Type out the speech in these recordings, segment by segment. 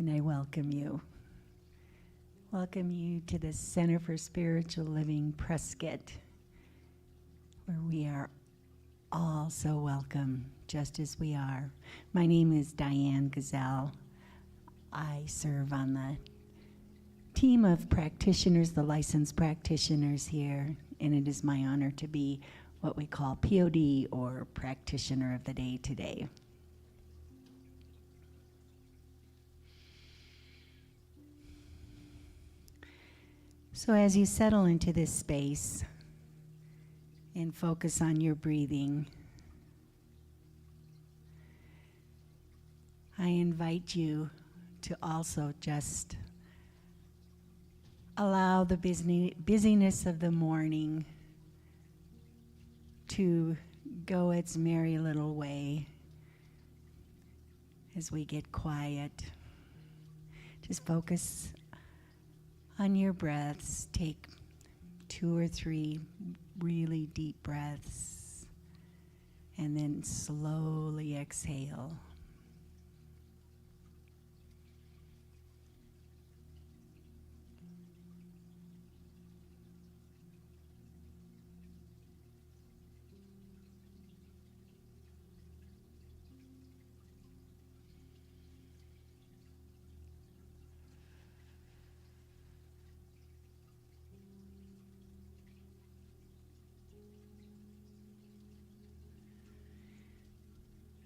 and I welcome you. Welcome you to the Center for Spiritual Living Prescott, where we are all so welcome, just as we are. My name is Diane Gazelle. I serve on the team of practitioners, the licensed practitioners here, and it is my honor to be what we call POD, or Practitioner of the Day today. So as you settle into this space and focus on your breathing, I invite you to also just allow the busyness of the morning to go its merry little way as we get quiet. Just focus on your breaths. Take 2 or 3 really deep breaths and then slowly exhale.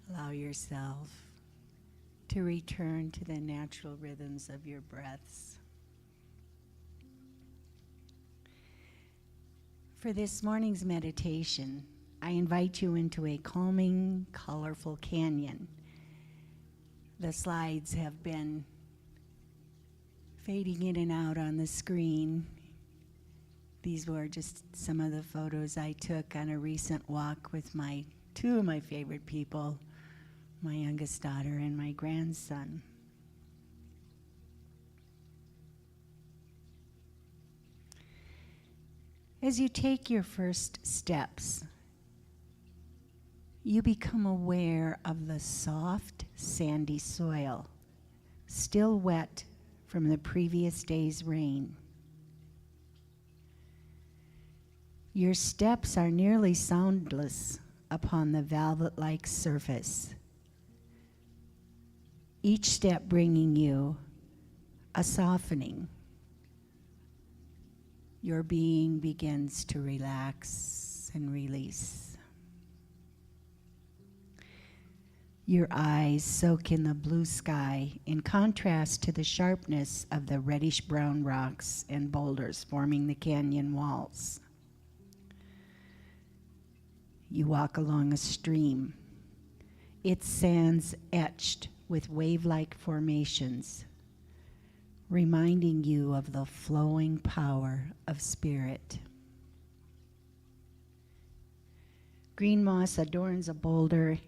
Allow yourself to return to the natural rhythms of your breaths. For this morning's meditation, I invite you into a calming, colorful canyon. The slides have been fading in and out on the screen. These were just some of the photos I took on a recent walk with 2 of my favorite people, my youngest daughter and my grandson. As you take your first steps, you become aware of the soft, sandy soil, still wet from the previous day's rain. Your steps are nearly soundless upon the velvet-like surface, each step bringing you a softening. Your being begins to relax and release. Your eyes soak in the blue sky in contrast to the sharpness of the reddish-brown rocks and boulders forming the canyon walls. You walk along a stream, its sands etched with wave-like formations, reminding you of the flowing power of spirit. Green moss adorns a boulder,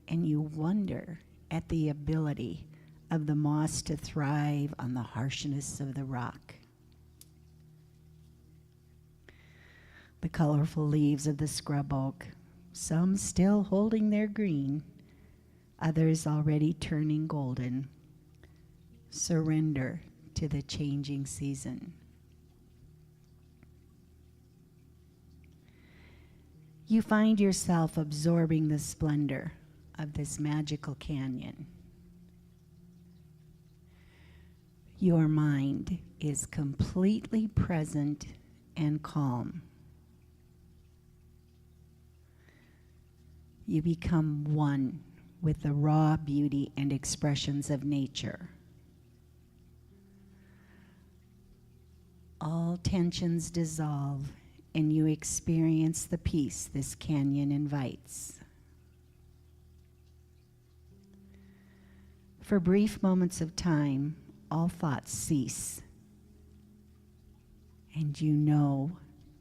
and you wonder at the ability of the moss to thrive on the harshness of the rock. The colorful leaves of the scrub oak, some still holding their green, others already turning golden, surrender to the changing season. You find yourself absorbing the splendor of this magical canyon. Your mind is completely present and calm. You become one with the raw beauty and expressions of nature. All tensions dissolve, and you experience the peace this canyon invites. For brief moments of time, all thoughts cease, and you know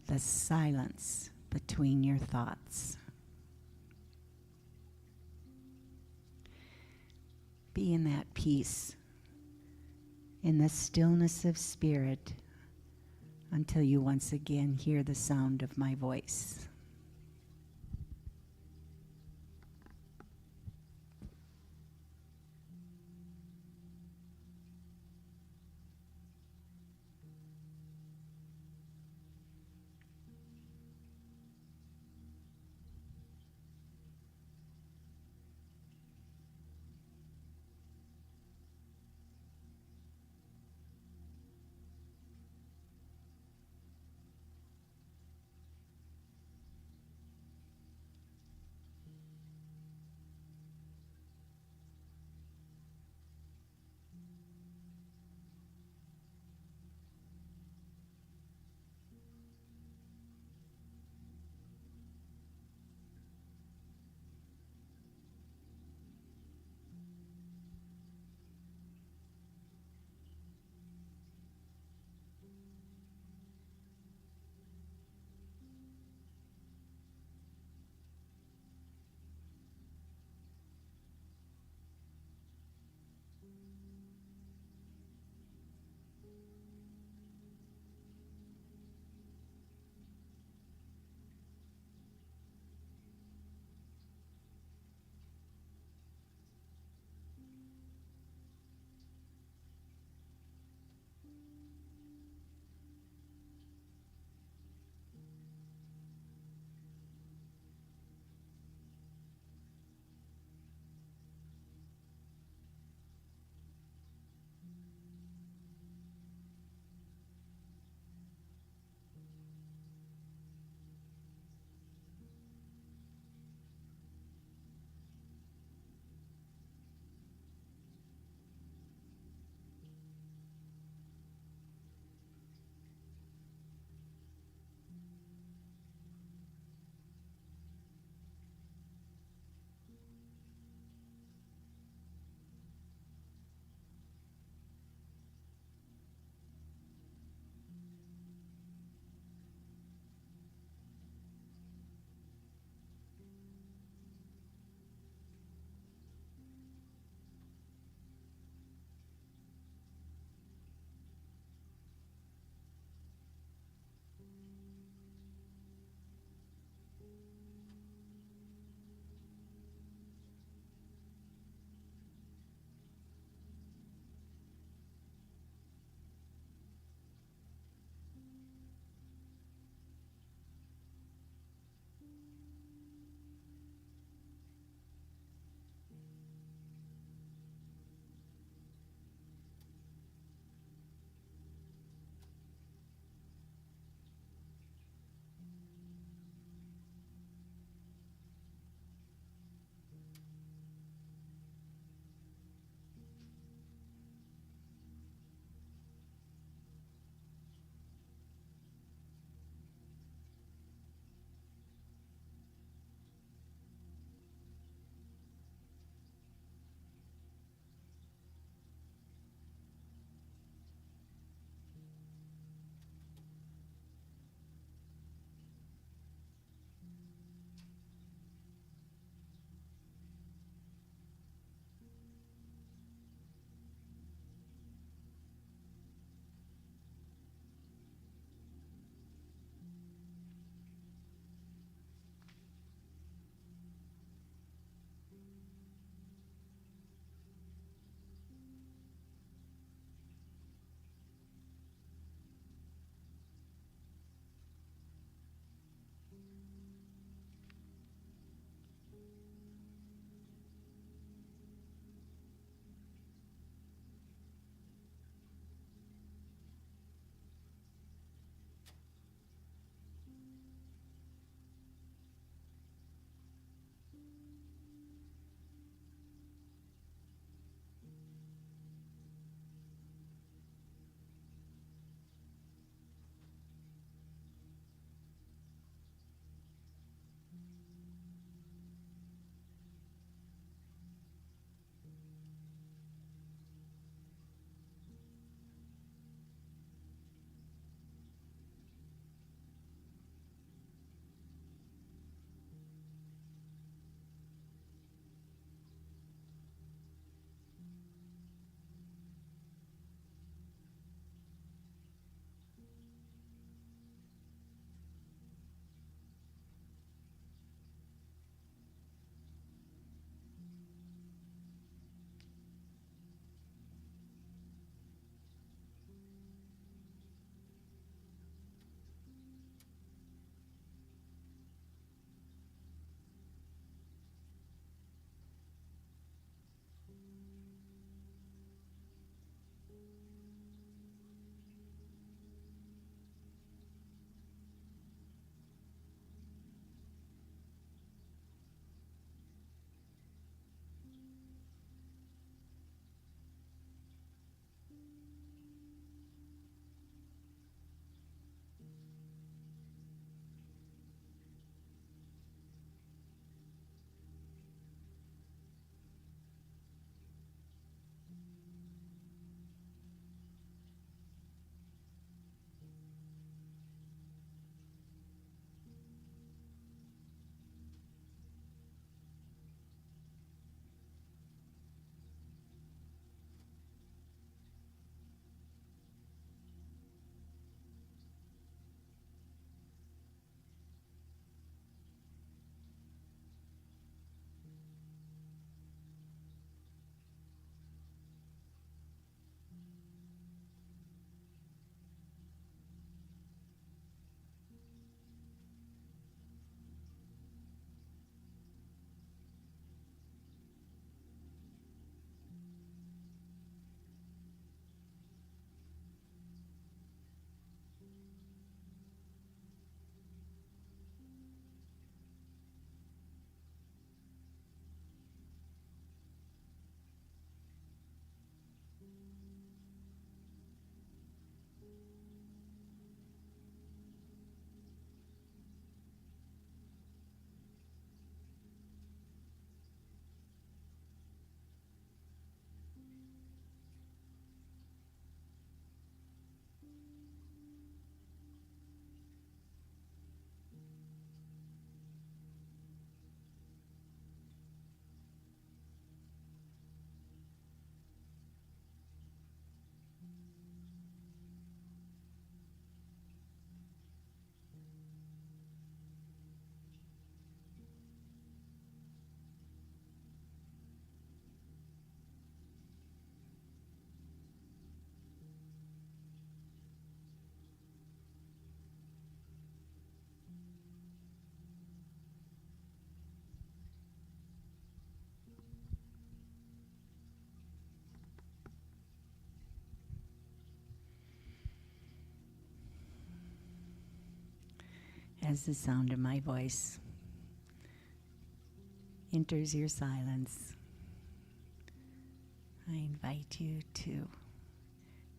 the silence between your thoughts. Be in that peace, in the stillness of spirit, until you once again hear the sound of my voice. as the sound of my voice enters your silence, I invite you to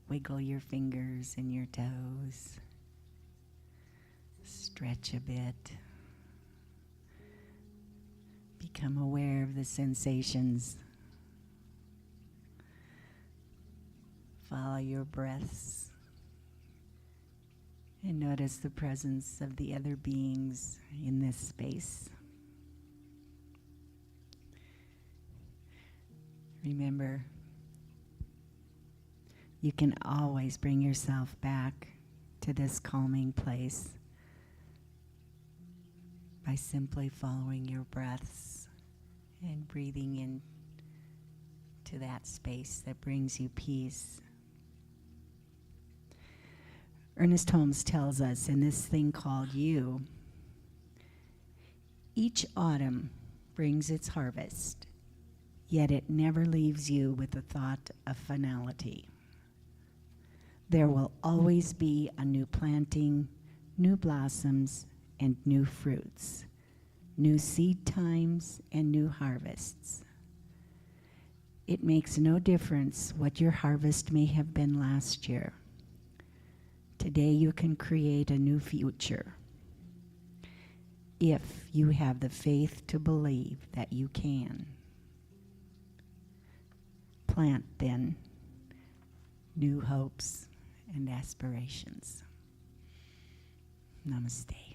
wiggle your fingers and your toes, stretch a bit, become aware of the sensations, follow your breaths, and notice the presence of the other beings in this space. Remember, you can always bring yourself back to this calming place by simply following your breaths and breathing in to that space that brings you peace. Ernest Holmes tells us in this thing called you, each autumn brings its harvest, yet it never leaves you with the thought of finality. There will always be a new planting, new blossoms, and new fruits, new seed times and new harvests. It makes no difference what your harvest may have been last year. Today you can create a new future if you have the faith to believe that you can. Plant, then, new hopes and aspirations. Namaste.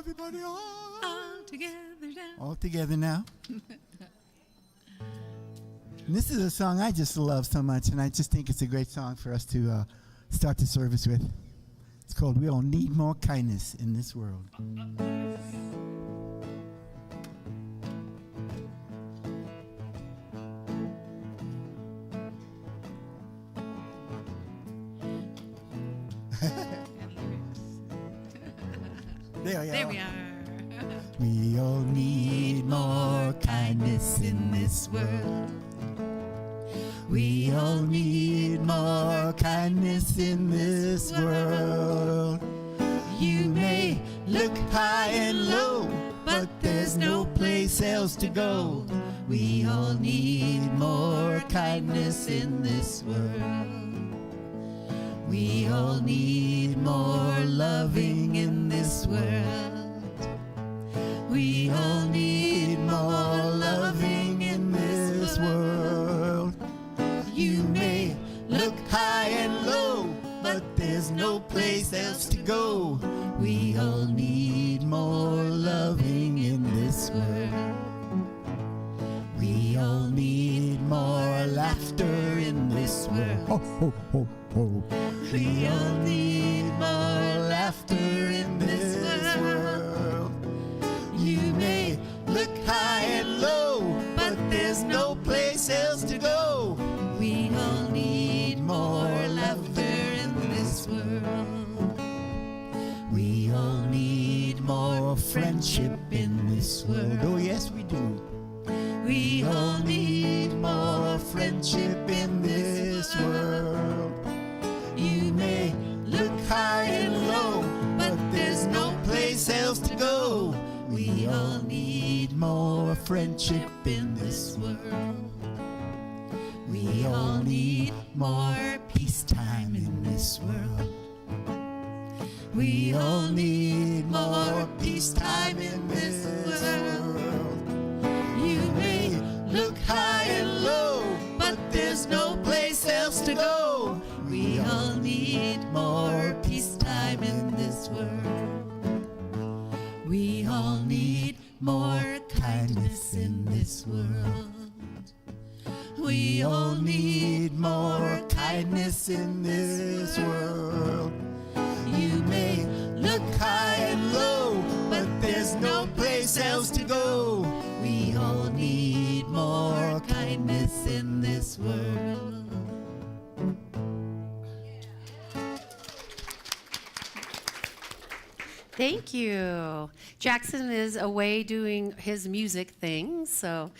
everybody, all together now. All together now. And this is a song I just love so much, and I just think it's a great song for us to start the service with. It's called "We All Need More Kindness in This World." There we are. We all need more kindness in this world. We all need more kindness in this world. You may look high and low, but there's no place else to go. We all need more kindness in this world. We all need more loving in this world. We all need more loving in this world. You may look high and low, but there's no place else to go. We all need more loving in this world. We all need more laughter in this world. Ho, ho, ho, ho. We all need more laughter in this world. You may look high and low, but there's no place else to go. We all need more laughter in this world. We all need more friendship in this world. Oh, yes, we do. We all need more friendship in this world. You may look high and low, but there's no place else to go. We all need more friendship in this world. We all need more peacetime in this world. We all need more peacetime in this world. You may look high and low, but there's no place else to go. We all need more peacetime in this world. We all need more kindness in this world. We all need more kindness in this world. You may look high and low, but there's no place else to go. We all need more kindness in this world. Thank you. Jackson is away doing his music thing, so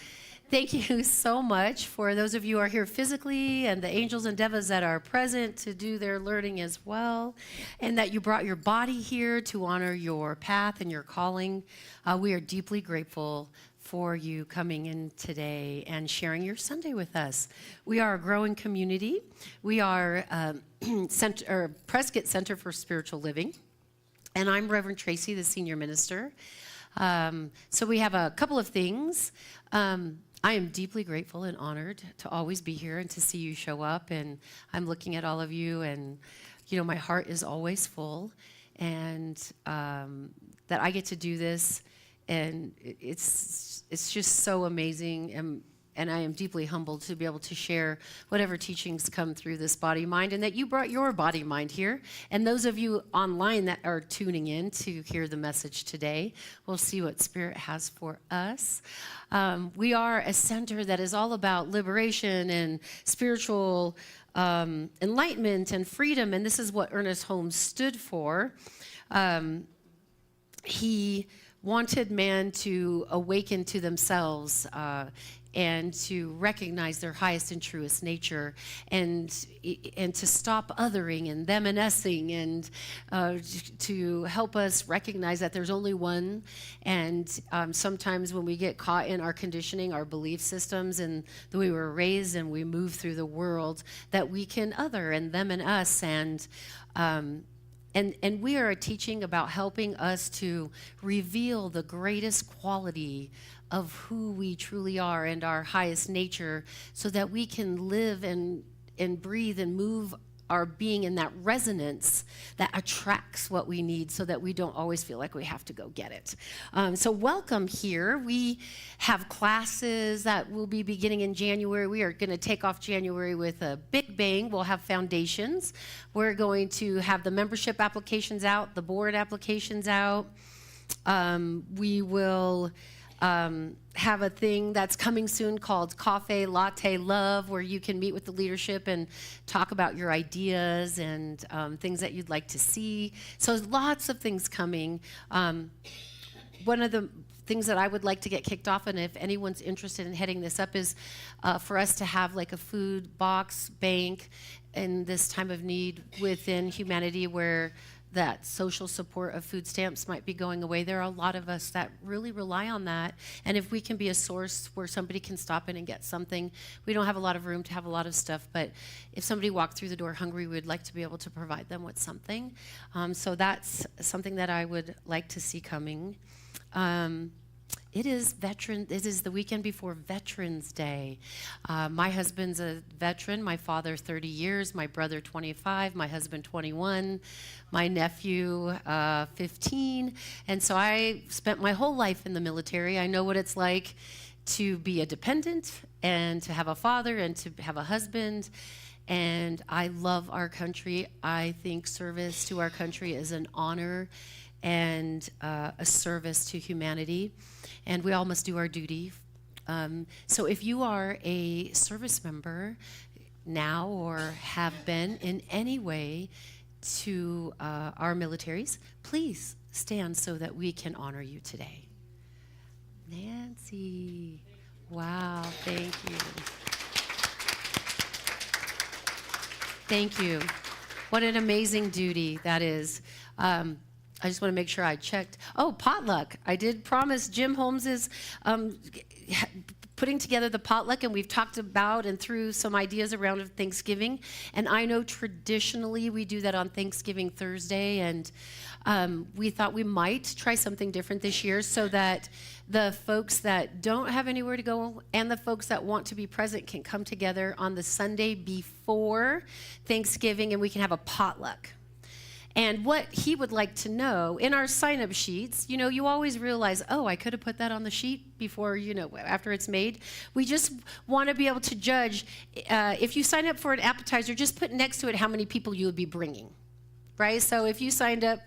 thank you so much for those of you who are here physically and the angels and devas that are present to do their learning as well, and that you brought your body here to honor your path and your calling. We are deeply grateful for you coming in today and sharing your Sunday with us. We are a growing community. We are Prescott Center for Spiritual Living, and I'm Reverend Tracy, the senior minister. So we have a couple of things. I am deeply grateful and honored to always be here and to see you show up. And I'm looking at all of you, and my heart is always full, and that I get to do this, and it's just so amazing. And I am deeply humbled to be able to share whatever teachings come through this body-mind, and that you brought your body-mind here. And those of you online that are tuning in to hear the message today, we'll see what Spirit has for us. We are a center that is all about liberation and spiritual enlightenment and freedom, and this is what Ernest Holmes stood for. He wanted man to awaken to themselves and to recognize their highest and truest nature, and to stop othering and them and using, and to help us recognize that there's only one. And sometimes when we get caught in our conditioning, our belief systems, and the way we were raised, and we move through the world, that we can other and them and us. And we are a teaching about helping us to reveal the greatest quality of who we truly are and our highest nature, so that we can live and breathe and move are being in that resonance that attracts what we need so that we don't always feel like we have to go get it. So welcome here. We have classes that will be beginning in January. We are going to take off January with a big bang. We'll have foundations. We're going to have the membership applications out, the board applications out. We will have a thing that's coming soon called Cafe Latte Love, where you can meet with the leadership and talk about your ideas and things that you'd like to see. So lots of things coming. One of the things that I would like to get kicked off, and if anyone's interested in heading this up, is for us to have like a food box bank in this time of need within humanity, where that social support of food stamps might be going away. There are a lot of us that really rely on that. And if we can be a source where somebody can stop in and get something, we don't have a lot of room to have a lot of stuff, but if somebody walked through the door hungry, we'd like to be able to provide them with something. So that's something that I would like to see coming. It is the weekend before Veterans Day. My husband's a veteran, my father 30 years, my brother 25, my husband 21, my nephew 15. And so I spent my whole life in the military. I know what it's like to be a dependent and to have a father and to have a husband. And I love our country. I think service to our country is an honor and a service to humanity, and we all must do our duty. So if you are a service member now or have been in any way to our militaries, please stand so that we can honor you today. Nancy, wow, thank you. Thank you. What an amazing duty that is. I just want to make sure I checked. Oh, potluck. I did promise Jim Holmes is putting together the potluck, and we've talked about and through some ideas around Thanksgiving. And I know traditionally we do that on Thanksgiving Thursday, and we thought we might try something different this year so that the folks that don't have anywhere to go and the folks that want to be present can come together on the Sunday before Thanksgiving, and we can have a potluck. And what he would like to know, in our sign-up sheets, you always realize, oh, I could have put that on the sheet before, after it's made. We just want to be able to judge. If you sign up for an appetizer, just put next to it how many people you would be bringing, right? So if you signed up,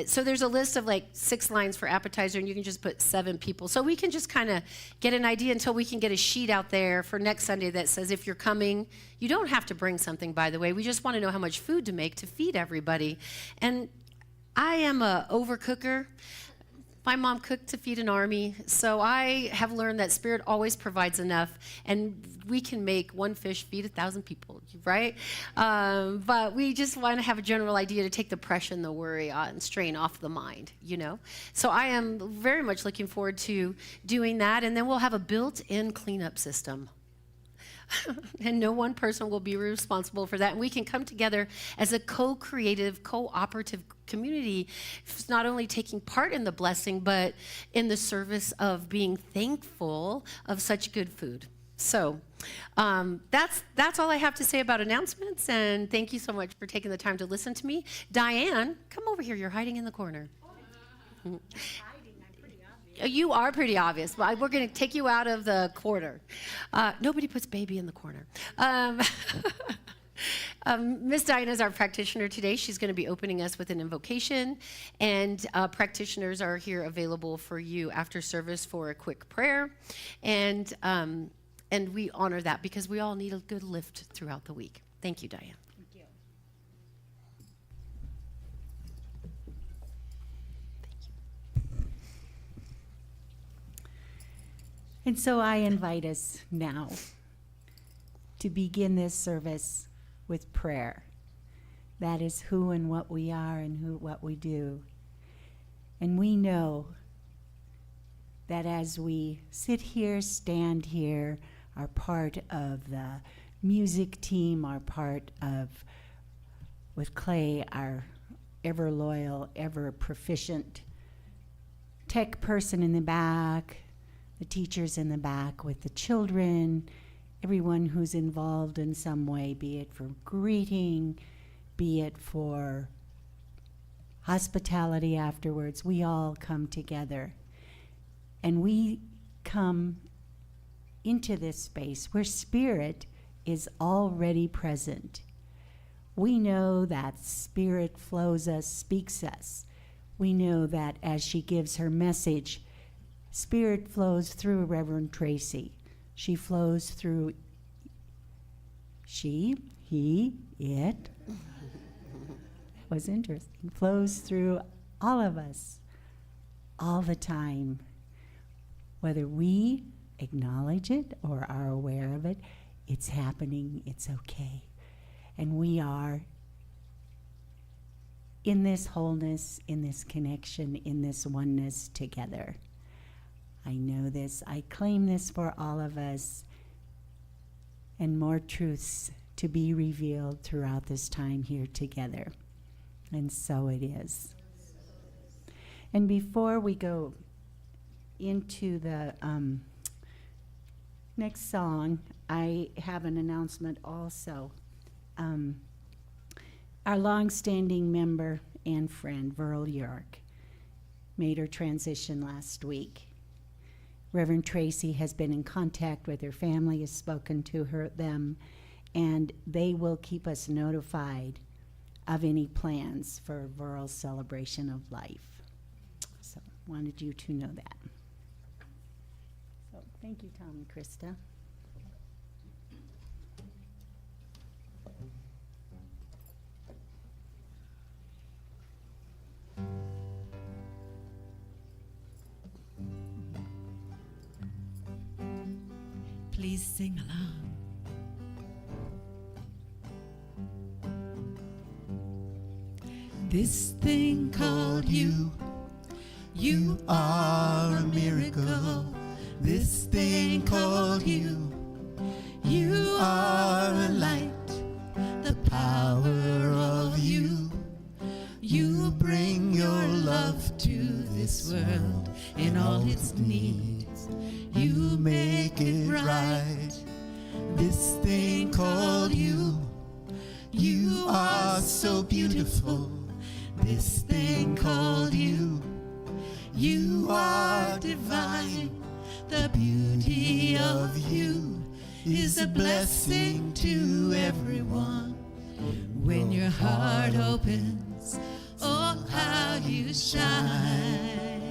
so there's a list of like 6 lines for appetizer, and you can just put 7 people. So we can just kind of get an idea until we can get a sheet out there for next Sunday that says if you're coming, you don't have to bring something, by the way. We just want to know how much food to make to feed everybody. And I am a overcooker. My mom cooked to feed an army, so I have learned that Spirit always provides enough, and we can make one fish feed 1,000 people, right? But we just want to have a general idea to take the pressure and the worry and strain off the mind, So I am very much looking forward to doing that, and then we'll have a built-in cleanup system. And no one person will be responsible for that. And we can come together as a co-creative, cooperative community, not only taking part in the blessing, but in the service of being thankful of such good food. So that's all I have to say about announcements. And thank you so much for taking the time to listen to me. Diane, come over here. You're hiding in the corner. You are pretty obvious. We're going to take you out of the corner. Nobody puts baby in the corner. Miss Diana is our practitioner today. She's going to be opening us with an invocation, and practitioners are here available for you after service for a quick prayer, and we honor that because we all need a good lift throughout the week. Thank you, Diane. And so I invite us now to begin this service with prayer. That is who and what we are and what we do. And we know that as we sit here, stand here, are part of the music team, are part of, with Clay, our ever loyal, ever proficient tech person in the back, the teachers in the back with the children, everyone who's involved in some way, be it for greeting, be it for hospitality afterwards, we all come together. And we come into this space where Spirit is already present. We know that Spirit flows us, speaks us. We know that as she gives her message, Spirit flows through Reverend Tracy. She flows through she, he, it. That was interesting. Flows through all of us all the time. Whether we acknowledge it or are aware of it, it's happening, it's okay. And we are in this wholeness, in this connection, in this oneness together. I know this, I claim this for all of us, and more truths to be revealed throughout this time here together. And so it is. And before we go into the next song, I have an announcement also. Our long-standing member and friend, Verl York, made her transition last week. Reverend Tracy has been in contact with her family, has spoken to them, and they will keep us notified of any plans for Verl's celebration of life. So wanted you to know that. So thank you, Tom and Krista. Please sing along. This thing called you, you are a miracle. This thing called you, you are a light. The power of you, you bring your love to this world in all its needs. You make it right. This thing called you, you are so beautiful. This thing called you, you are divine. The beauty of you is a blessing to everyone. When your heart opens, oh, how you shine.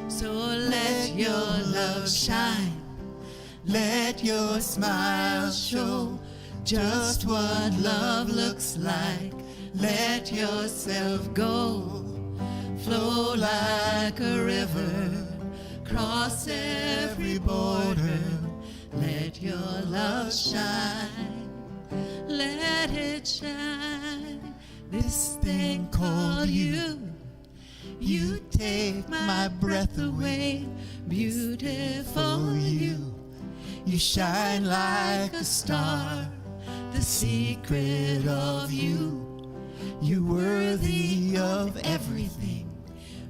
So let your love shine. Let your smile show just what love looks like. Let yourself go, flow like a river, cross every border. Let your love shine, let it shine. This thing called you, you take my breath away. Beautiful you, you shine like a star. The secret of you, you're worthy of everything.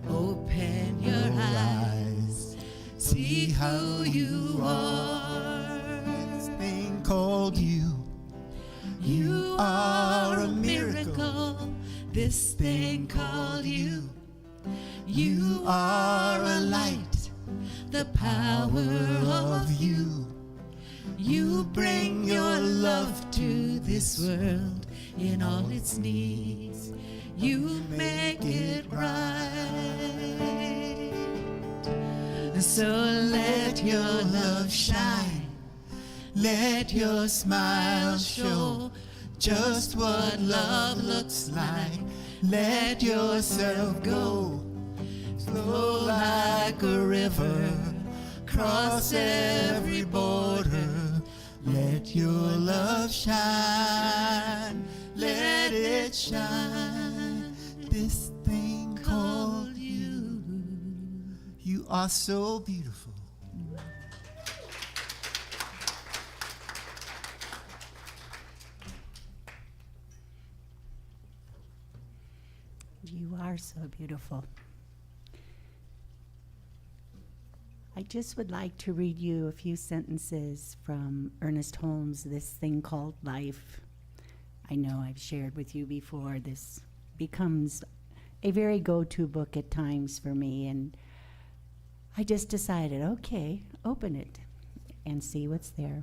Open your eyes, see who you are. This thing called you, you are a miracle. This thing called you, you are a light. The power of you, you bring your love to this world in all its needs. You make it right. So let your love shine. Let your smile show just what love looks like. Let yourself go, flow like a river, cross every border. Let your love shine, let it shine. This thing called you, you are so beautiful. You are so beautiful. I just would like to read you a few sentences from Ernest Holmes' This Thing Called Life, I know I've shared with you before, this becomes a very go-to book at times for me, and I just decided, okay, open it and see what's there.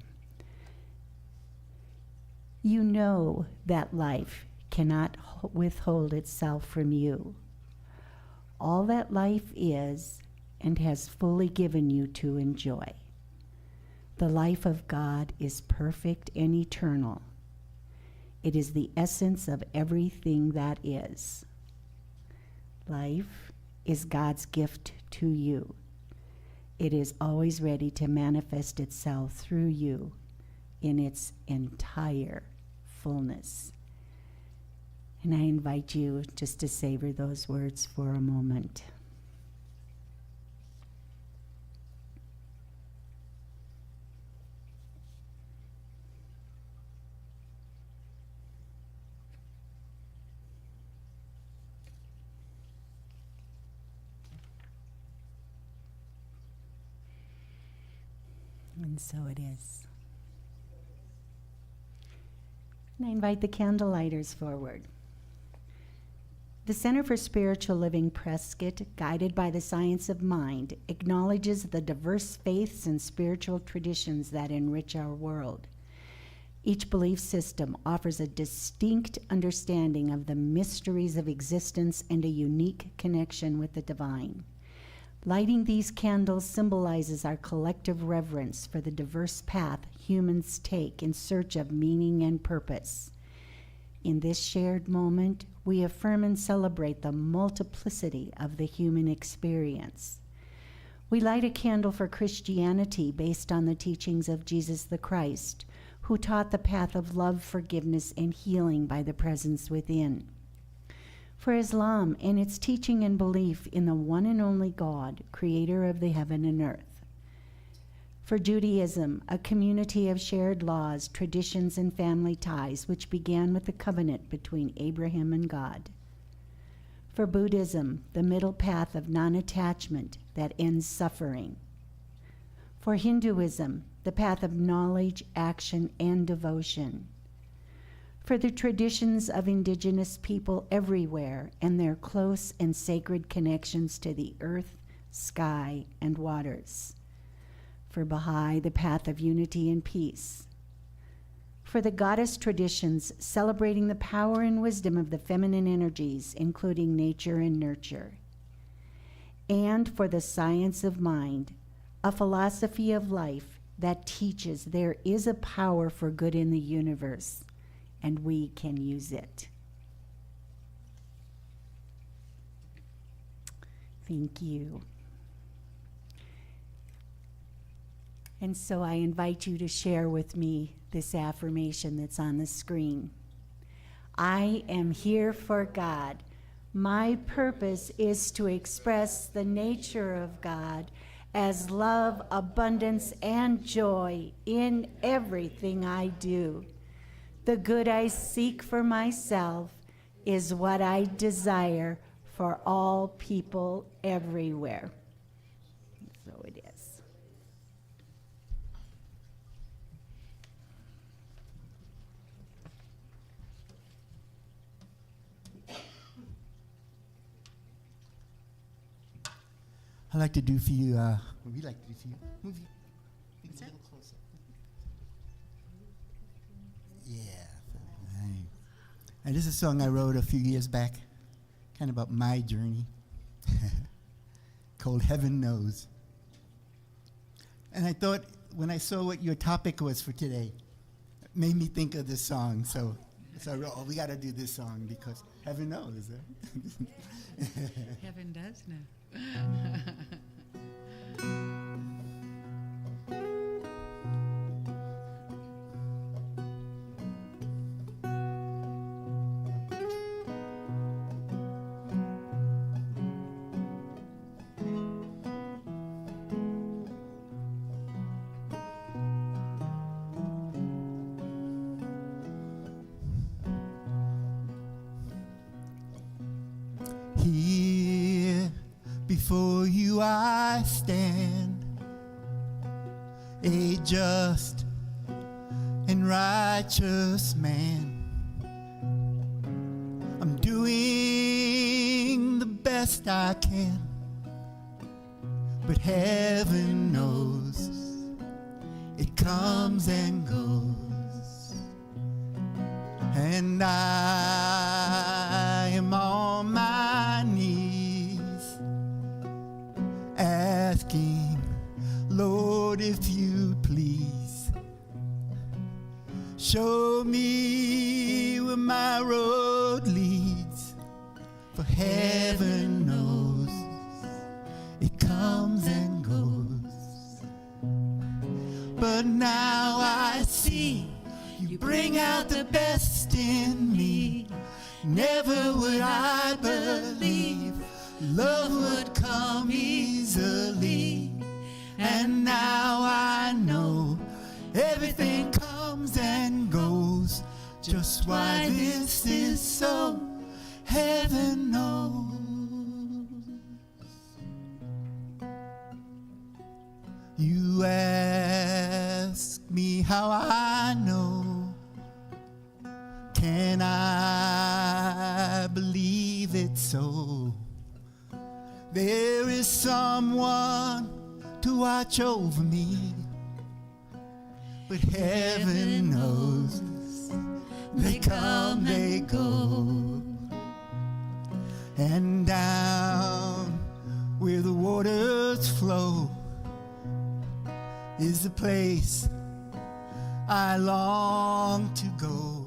You know that life cannot withhold itself from you. All that life is and has fully given you to enjoy. The life of God is perfect and eternal. It is the essence of everything that is. Life is God's gift to you. It is always ready to manifest itself through you in its entire fullness. And I invite you just to savor those words for a moment. And so it is. And I invite the candlelighters forward. The Center for Spiritual Living Prescott, guided by the science of mind, acknowledges the diverse faiths and spiritual traditions that enrich our world. Each belief system offers a distinct understanding of the mysteries of existence and a unique connection with the divine. Lighting these candles symbolizes our collective reverence for the diverse path humans take in search of meaning and purpose. In this shared moment, we affirm and celebrate the multiplicity of the human experience. We light a candle for Christianity based on the teachings of Jesus the Christ, who taught the path of love, forgiveness, and healing by the presence within. For Islam and its teaching and belief in the one and only God, creator of the heaven and earth. For Judaism, a community of shared laws, traditions, and family ties which began with the covenant between Abraham and God. For Buddhism, the middle path of non-attachment that ends suffering. For Hinduism, the path of knowledge, action, and devotion. For the traditions of indigenous people everywhere and their close and sacred connections to the earth, sky, and waters. For Baha'i, the path of unity and peace. For the goddess traditions celebrating the power and wisdom of the feminine energies, including nature and nurture. And for the science of mind, a philosophy of life that teaches there is a power for good in the universe, and we can use it. Thank you. And so I invite you to share with me this affirmation that's on the screen. I am here for God. My purpose is to express the nature of God as love, abundance, and joy in everything I do. The good I seek for myself is what I desire for all people everywhere. So it is. I'd like to do for you, what we like to do for you, move you a little closer. Yeah. Right. And this is a song I wrote a few years back, kind of about my journey, called Heaven Knows. And I thought, when I saw what your topic was for today, it made me think of this song. So I wrote, we got to do this song because heaven knows. Heaven does know. Here before you I stand, a just and righteous man. best I can, but heaven knows it comes and goes. And I am on my knees asking, Lord, if you please, show me where my road leads, for heaven knows it comes and goes. But now I see you bring out the best in me. Never would I believe love would come easily. And now I know everything comes and goes, just why this is so, heaven knows. You ask me how I know. Can I believe it so? There is someone to watch over me, but heaven knows they come, they go. And down where the waters flow is the place I long to go,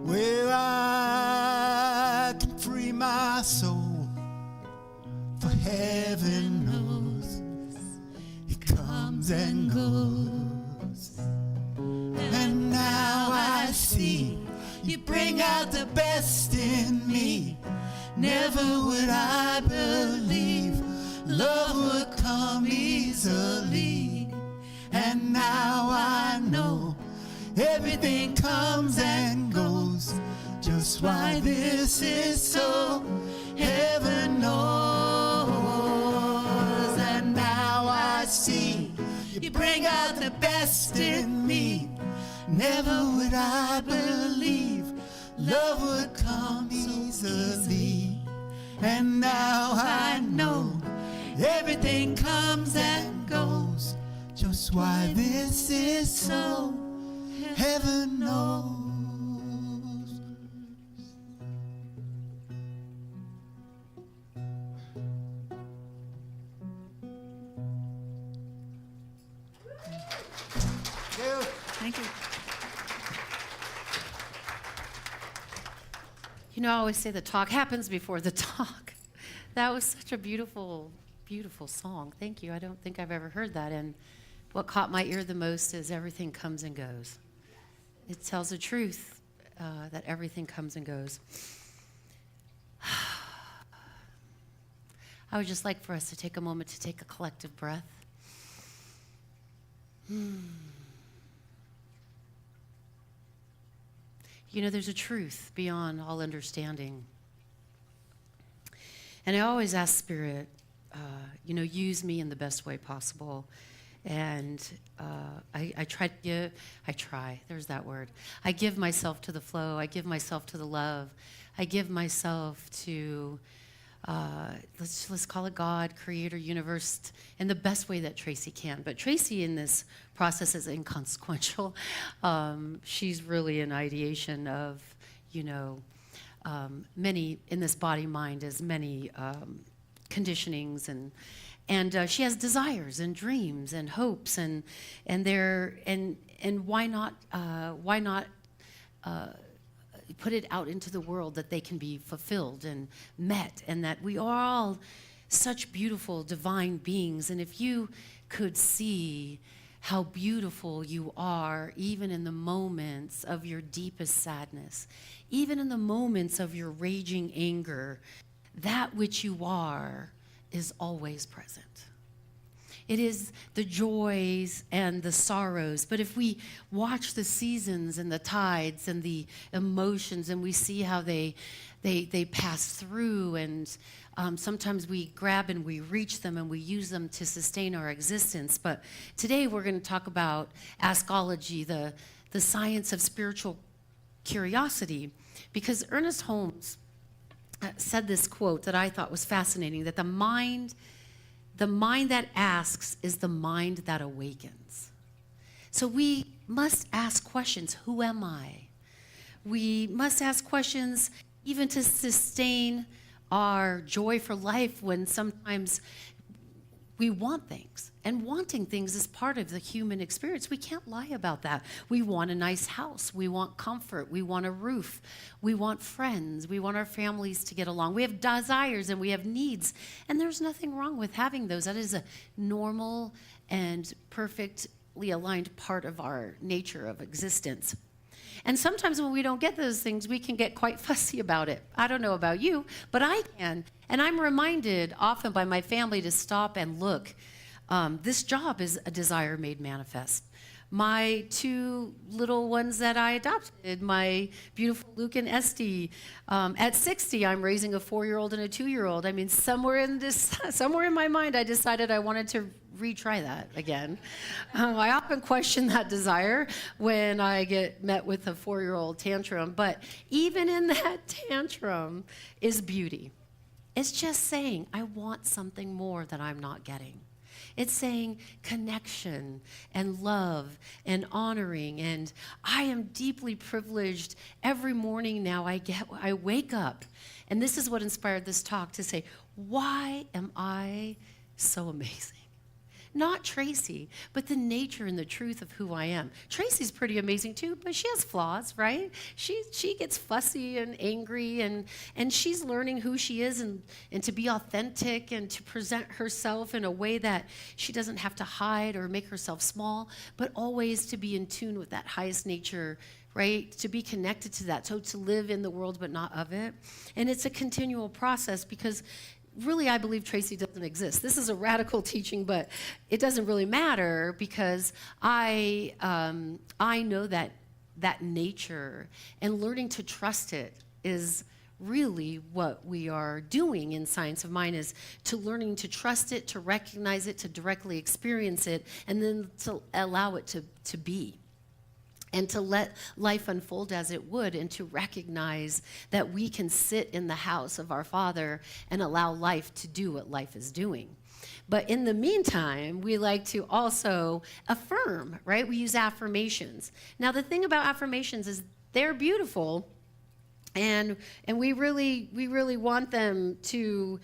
where I can free my soul, for heaven knows it comes and goes. And now I see you bring out the best in me. Never would I believe love would come easily. And now I know everything comes and goes, just why this is so, heaven knows. And now I see you bring out the best in me. Never would I believe love would come easily. And now I know everything comes and goes, just why this is so, heaven knows. Thank you. You know, I always say the talk happens before the talk. That was such a beautiful, beautiful song. Thank you. I don't think I've ever heard that. And what caught my ear the most is everything comes and goes. It tells the truth that everything comes and goes. I would just like for us to take a moment to take a collective breath. You know, there's a truth beyond all understanding. And I always ask Spirit, use me in the best way possible. And I try, there's that word. I give myself to the flow. I give myself to the love. I give myself to, let's call it God, Creator, Universe, in the best way that Tracy can. But Tracy in this process is inconsequential. She's really an ideation of, many, in this body mind, as many conditionings, and she has desires and dreams and hopes, and why not put it out into the world that they can be fulfilled and met, and that we are all such beautiful divine beings. And if you could see how beautiful you are, even in the moments of your deepest sadness, even in the moments of your raging anger, that which you are is always present. It is the joys and the sorrows. But if we watch the seasons and the tides and the emotions, and we see how they pass through, and sometimes we grab and we reach them and we use them to sustain our existence. But today we're going to talk about askology, the science of spiritual curiosity, because Ernest Holmes said this quote that I thought was fascinating, that the mind that asks is the mind that awakens. So we must ask questions. Who am I? We must ask questions even to sustain our joy for life when sometimes we want things. And wanting things is part of the human experience. We can't lie about that. We want a nice house. We want comfort. We want a roof. We want friends. We want our families to get along. We have desires and we have needs. And there's nothing wrong with having those. That is a normal and perfectly aligned part of our nature of existence. And sometimes when we don't get those things, we can get quite fussy about it. I don't know about you, but I can. And I'm reminded often by my family to stop and look. This job is a desire made manifest. My two little ones that I adopted, my beautiful Luke and Esty, at 60, I'm raising a 4-year-old and a 2-year-old. I mean, somewhere in my mind, I decided I wanted to retry that again. I often question that desire when I get met with a 4-year-old tantrum, but even in that tantrum is beauty. It's just saying, I want something more that I'm not getting. It's saying connection and love and honoring. And I am deeply privileged. Every morning now I wake up, and this is what inspired this talk, to say, why am I so amazing? Not Tracy, but the nature and the truth of who I am. Tracy's pretty amazing too, but she has flaws, right? She gets fussy and angry, and she's learning who she is and to be authentic and to present herself in a way that she doesn't have to hide or make herself small, but always to be in tune with that highest nature, right? To be connected to that, so to live in the world but not of it. And it's a continual process, because really, I believe Tracy doesn't exist. This is a radical teaching, but it doesn't really matter, because I know that nature, and learning to trust it is really what we are doing in Science of Mind, is to learning to trust it, to recognize it, to directly experience it, and then to allow it to be. And to let life unfold as it would, and to recognize that we can sit in the house of our Father and allow life to do what life is doing. But in the meantime, we like to also affirm, right? We use affirmations. Now, the thing about affirmations is they're beautiful, and we really want them to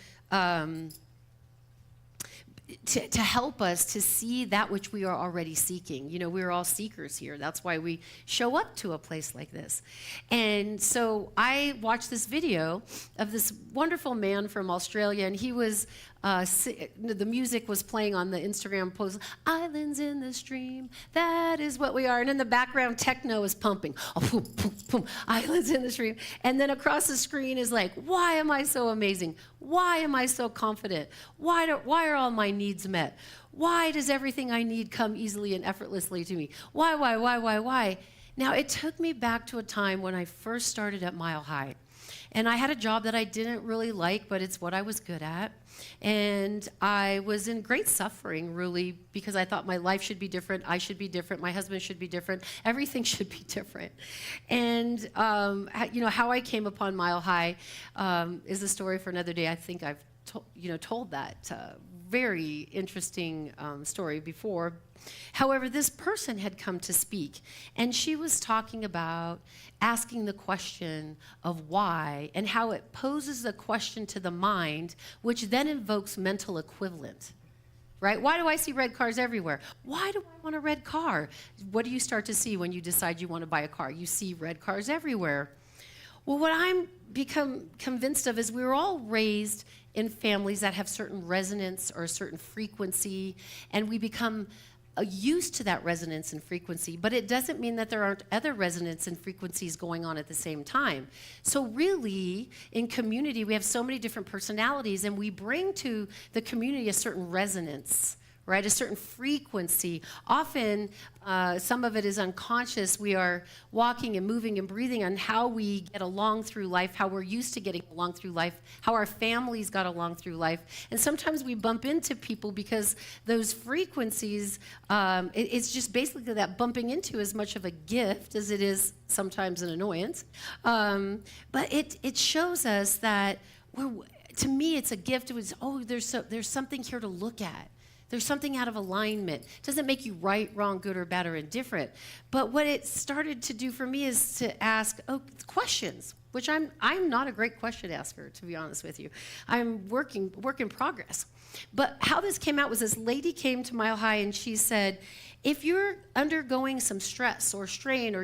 help us to see that which we are already seeking. You know, we're all seekers here. That's why we show up to a place like this. And so I watched this video of this wonderful man from Australia, and he was, the music was playing on the Instagram post, "Islands in the stream, that is what we are." And in the background, techno is pumping. Oh, boom, boom, boom, islands in the stream. And then across the screen is like, why am I so amazing? Why am I so confident? Why are all my needs met? Why does everything I need come easily and effortlessly to me? Why? Now, it took me back to a time when I first started at Mile High. And I had a job that I didn't really like, but it's what I was good at. And I was in great suffering, really, because I thought my life should be different, I should be different, my husband should be different, everything should be different. And you know, how I came upon Mile High is a story for another day. I think I've told that very interesting story before. However, this person had come to speak, and she was talking about asking the question of why, and how it poses the question to the mind, which then invokes mental equivalent. Right? Why do I see red cars everywhere? Why do I want a red car? What do you start to see when you decide you want to buy a car? You see red cars everywhere. Well, what I'm become convinced of is we were all raised in families that have certain resonance or a certain frequency, and we become used to that resonance and frequency, but it doesn't mean that there aren't other resonance and frequencies going on at the same time. So really, in community, we have so many different personalities, and we bring to the community a certain resonance, right? A certain frequency. Often, some of it is unconscious. We are walking and moving and breathing on how we get along through life, how we're used to getting along through life, how our families got along through life. And sometimes we bump into people because those frequencies, it's just basically that bumping into as much of a gift as it is sometimes an annoyance. But it shows us that to me, it's a gift. It was, there's something here to look at. There's something out of alignment. It doesn't make you right, wrong, good or bad or indifferent. But what it started to do for me is to ask questions, which I'm not a great question asker, to be honest with you. I'm work in progress. But how this came out was this lady came to Mile High and she said, if you're undergoing some stress or strain or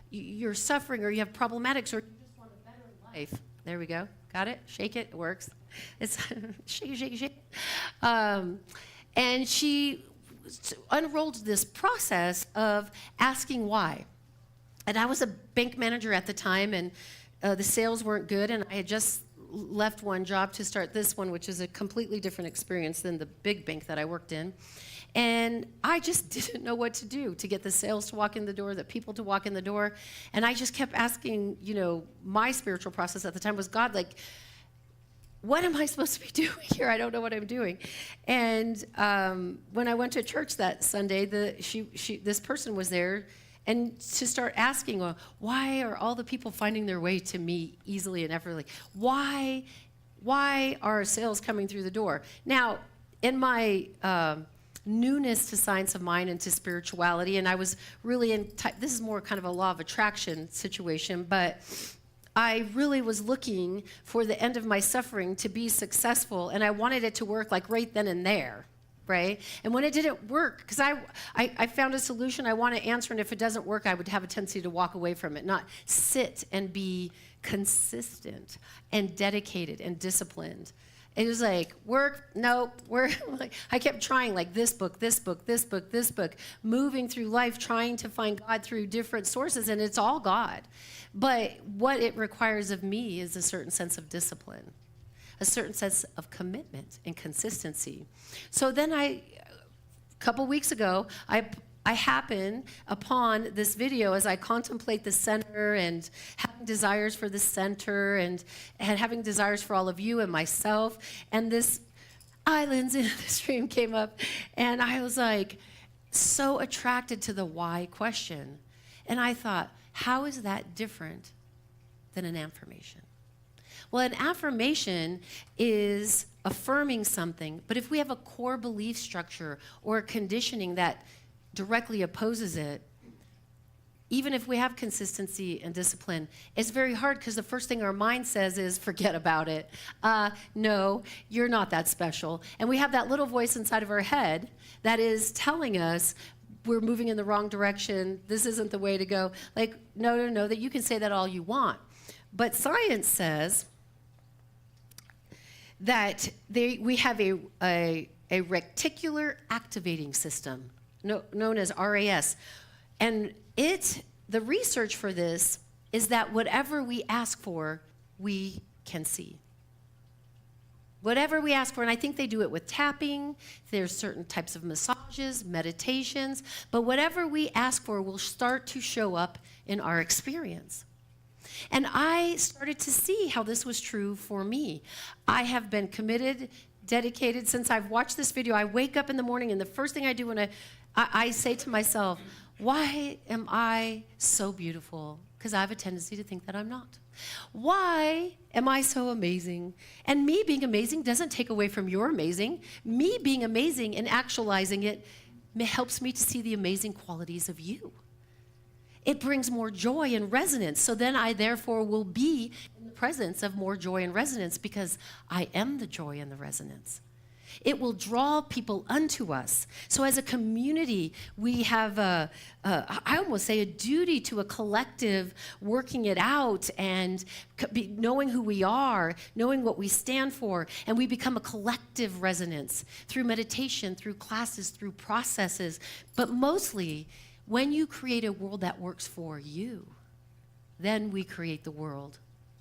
you're suffering or you have problematics or you just want a better life, there we go. Got it? Shake it. It works. It's shake it, shake it, shake it. And she unrolled this process of asking why. And I was a bank manager at the time, and the sales weren't good, and I had just left one job to start this one, which is a completely different experience than the big bank that I worked in. And I just didn't know what to do to get the sales to walk in the door, the people to walk in the door. And I just kept asking, my spiritual process at the time was, God, like, what am I supposed to be doing here? I don't know what I'm doing. And when I went to church that Sunday, this person was there, and to start asking, well, why are all the people finding their way to me easily and effortlessly? Why are sales coming through the door? Now, in my newness to science of mind and to spirituality, and I was really this is more kind of a law of attraction situation, but I really was looking for the end of my suffering to be successful, and I wanted it to work like right then and there, right? And when it didn't work, because I found a solution I want to answer, and if it doesn't work, I would have a tendency to walk away from it, not sit and be consistent and dedicated and disciplined. It was like, work, nope, work. Like, I kept trying, like this book, moving through life, trying to find God through different sources, and it's all God. But what it requires of me is a certain sense of discipline, a certain sense of commitment and consistency. So then a couple weeks ago, I happen upon this video as I contemplate the center and having desires for the center and having desires for all of you and myself. And this islands in the stream came up, and I was like so attracted to the why question. And I thought, how is that different than an affirmation? Well, an affirmation is affirming something, but if we have a core belief structure or a conditioning that directly opposes it, even if we have consistency and discipline, it's very hard because the first thing our mind says is, forget about it. No, you're not that special. And we have that little voice inside of our head that is telling us we're moving in the wrong direction. This isn't the way to go. Like, no, that you can say that all you want. But science says that we have a reticular activating system, known as RAS. And the research for this is that whatever we ask for, we can see. Whatever we ask for, and I think they do it with tapping, there's certain types of massages, meditations, but whatever we ask for will start to show up in our experience. And I started to see how this was true for me. I have been committed, dedicated, since I've watched this video. I wake up in the morning, and the first thing I do when I say to myself, why am I so beautiful? Because I have a tendency to think that I'm not. Why am I so amazing? And me being amazing doesn't take away from your amazing. Me being amazing and actualizing it helps me to see the amazing qualities of you. It brings more joy and resonance. So then I therefore will be in the presence of more joy and resonance because I am the joy and the resonance. It will draw people unto us. So as a community, we have I almost say a duty to a collective working it out and knowing who we are, knowing what we stand for, and we become a collective resonance through meditation, through classes, through processes. But mostly, when you create a world that works for you, then we create the world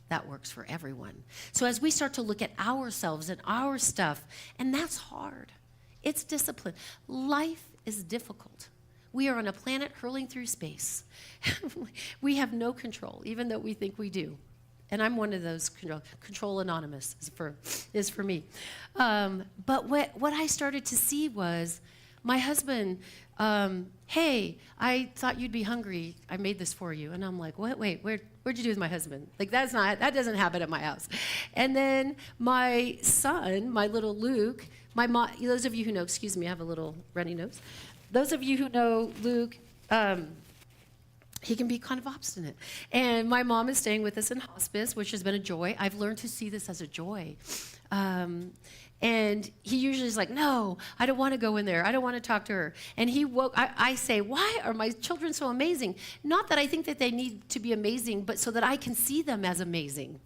that works for everyone. So as we start to look at ourselves and our stuff, and that's hard. It's discipline. Life is difficult. We are on a planet hurling through space. We have no control, even though we think we do. And I'm one of those control anonymous is for me. But what I started to see was my husband, hey, I thought you'd be hungry. I made this for you. And I'm like, wait, where'd you do with my husband? Like, that doesn't happen at my house. And then my son, my little Luke, my mom, those of you who know, excuse me, I have a little runny nose. Those of you who know Luke, he can be kind of obstinate. And my mom is staying with us in hospice, which has been a joy. I've learned to see this as a joy. And he usually is like, no, I don't want to go in there. I don't want to talk to her. And he woke, I say, why are my children so amazing? Not that I think that they need to be amazing, but so that I can see them as amazing.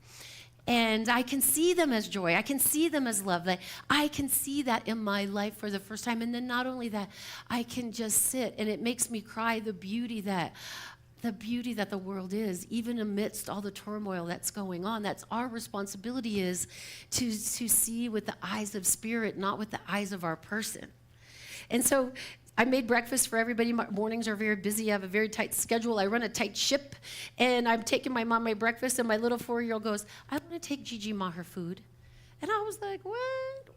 And I can see them as joy. I can see them as love. I can see that in my life for the first time. And then not only that, I can just sit, and it makes me cry the beauty that the world is, even amidst all the turmoil that's going on. That's our responsibility, is to see with the eyes of spirit, not with the eyes of our person. And so I made breakfast for everybody. My mornings are very busy. I have a very tight schedule. I run a tight ship, and I'm taking my mom my breakfast, and my little 4-year-old goes, I want to take Gigi Ma her food. And I was like, what?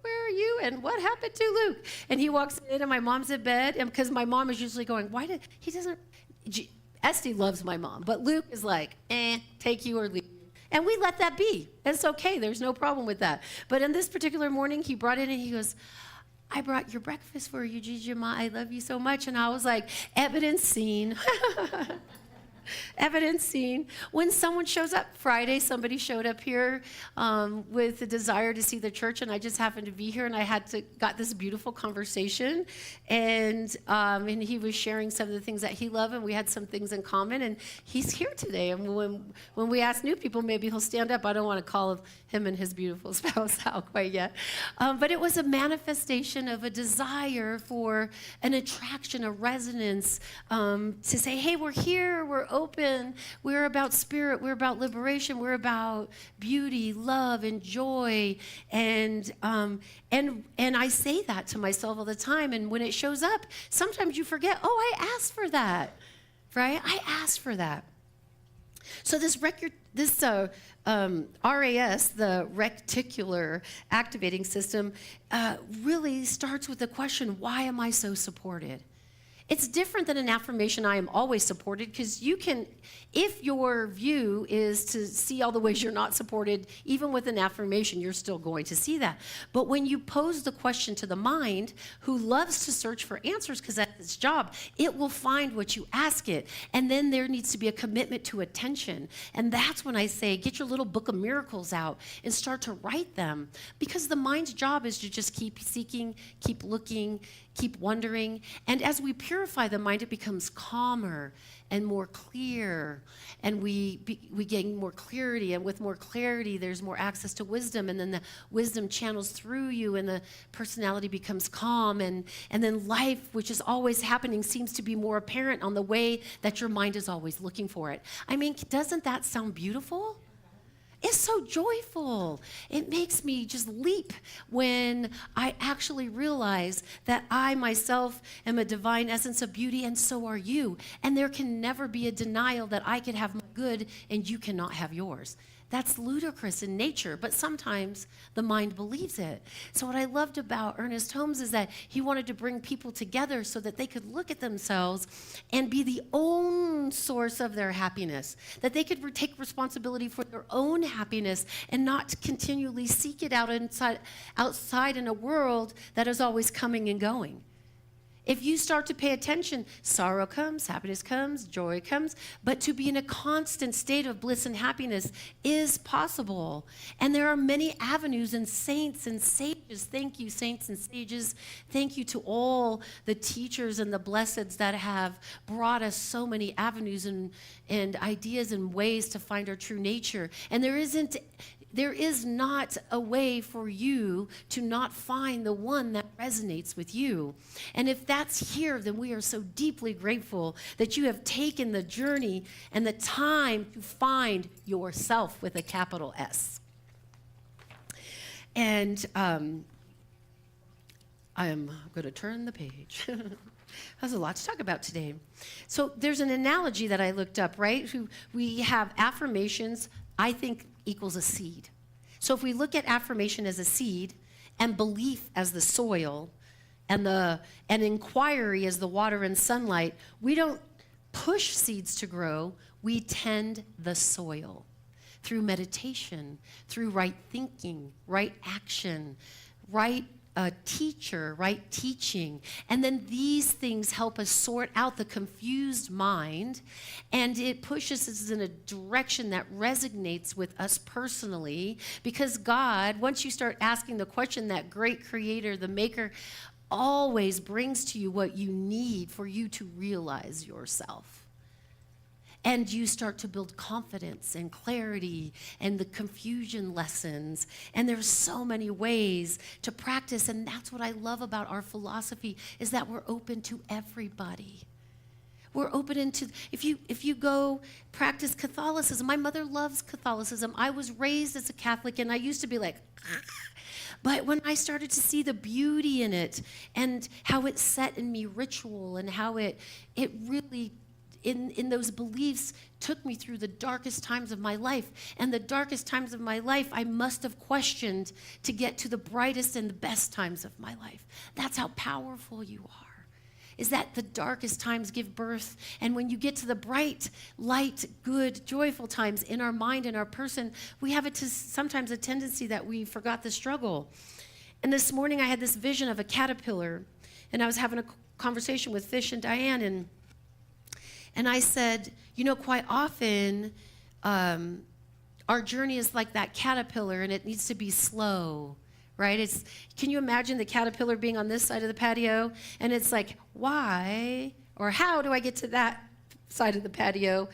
Where are you? And what happened to Luke? And he walks in, and my mom's in bed, and because my mom is usually going, Esty loves my mom, but Luke is like, take you or leave. And we let that be. It's okay. There's no problem with that. But in this particular morning, he brought it in, and he goes, I brought your breakfast for you, Gigi Ma. I love you so much. And I was like, evidence seen. Evidence seen. When someone shows up, Friday, somebody showed up here with a desire to see the church, and I just happened to be here, and I got this beautiful conversation, and he was sharing some of the things that he loved, and we had some things in common, and he's here today. And when we ask new people, maybe he'll stand up. I don't want to call him and his beautiful spouse out quite yet. But it was a manifestation of a desire for an attraction, a resonance, to say, hey, we're here, we're open, we're about spirit, we're about liberation, we're about beauty, love, and joy. And I say that to myself all the time. And when it shows up, sometimes you forget, oh, I asked for that, right? I asked for that. So this RAS, the reticular activating system, really starts with the question, why am I so supported? It's different than an affirmation, I am always supported, because you can, if your view is to see all the ways you're not supported, even with an affirmation, you're still going to see that. But when you pose the question to the mind, who loves to search for answers because that's its job, it will find what you ask it. And then there needs to be a commitment to attention. And that's when I say, get your little book of miracles out and start to write them. Because the mind's job is to just keep seeking, keep looking, keep wondering. And as we purify the mind, it becomes calmer and more clear. And we gain more clarity. And with more clarity, there's more access to wisdom. And then the wisdom channels through you, and the personality becomes calm. And then life, which is always happening, seems to be more apparent on the way that your mind is always looking for it. I mean, doesn't that sound beautiful? It's so joyful. It makes me just leap when I actually realize that I myself am a divine essence of beauty, and so are you. And there can never be a denial that I can have my good and you cannot have yours. That's ludicrous in nature, but sometimes the mind believes it. So what I loved about Ernest Holmes is that he wanted to bring people together so that they could look at themselves and be the own source of their happiness, that they could take responsibility for their own happiness and not continually seek it outside in a world that is always coming and going. If you start to pay attention, sorrow comes, happiness comes, joy comes, but to be in a constant state of bliss and happiness is possible. And there are many avenues, and saints and sages, thank you, saints and sages, thank you to all the teachers and the blesseds that have brought us so many avenues and ideas and ways to find our true nature. And there is not a way for you to not find the one that resonates with you. And if that's here, then we are so deeply grateful that you have taken the journey and the time to find yourself with a capital S. And I am going to turn the page. There's a lot to talk about today. So there's an analogy that I looked up, right? We have affirmations, I think, equals a seed. So if we look at affirmation as a seed and belief as the soil and inquiry as the water and sunlight, we don't push seeds to grow, we tend the soil through meditation, through right thinking, right action, right teacher, right teaching. And then these things help us sort out the confused mind, and it pushes us in a direction that resonates with us personally, because God, once you start asking the question, that great creator, the maker, always brings to you what you need for you to realize yourself. And you start to build confidence and clarity and the confusion lessons. And there's so many ways to practice. And that's what I love about our philosophy, is that we're open to everybody. We're open into, if you go practice Catholicism, my mother loves Catholicism. I was raised as a Catholic, and I used to be like, but when I started to see the beauty in it and how it set in me ritual and how it really in those beliefs took me through the darkest times of my life. And the darkest times of my life, I must have questioned to get to the brightest and the best times of my life. That's how powerful you are, is that the darkest times give birth. And when you get to the bright, light, good, joyful times in our mind and our person, we have sometimes a tendency that we forgot the struggle. And this morning I had this vision of a caterpillar, and I was having a conversation with Fish and Diane, and I said, quite often, our journey is like that caterpillar, and it needs to be slow, right? Can you imagine the caterpillar being on this side of the patio? And it's like, why or how do I get to that side of the patio?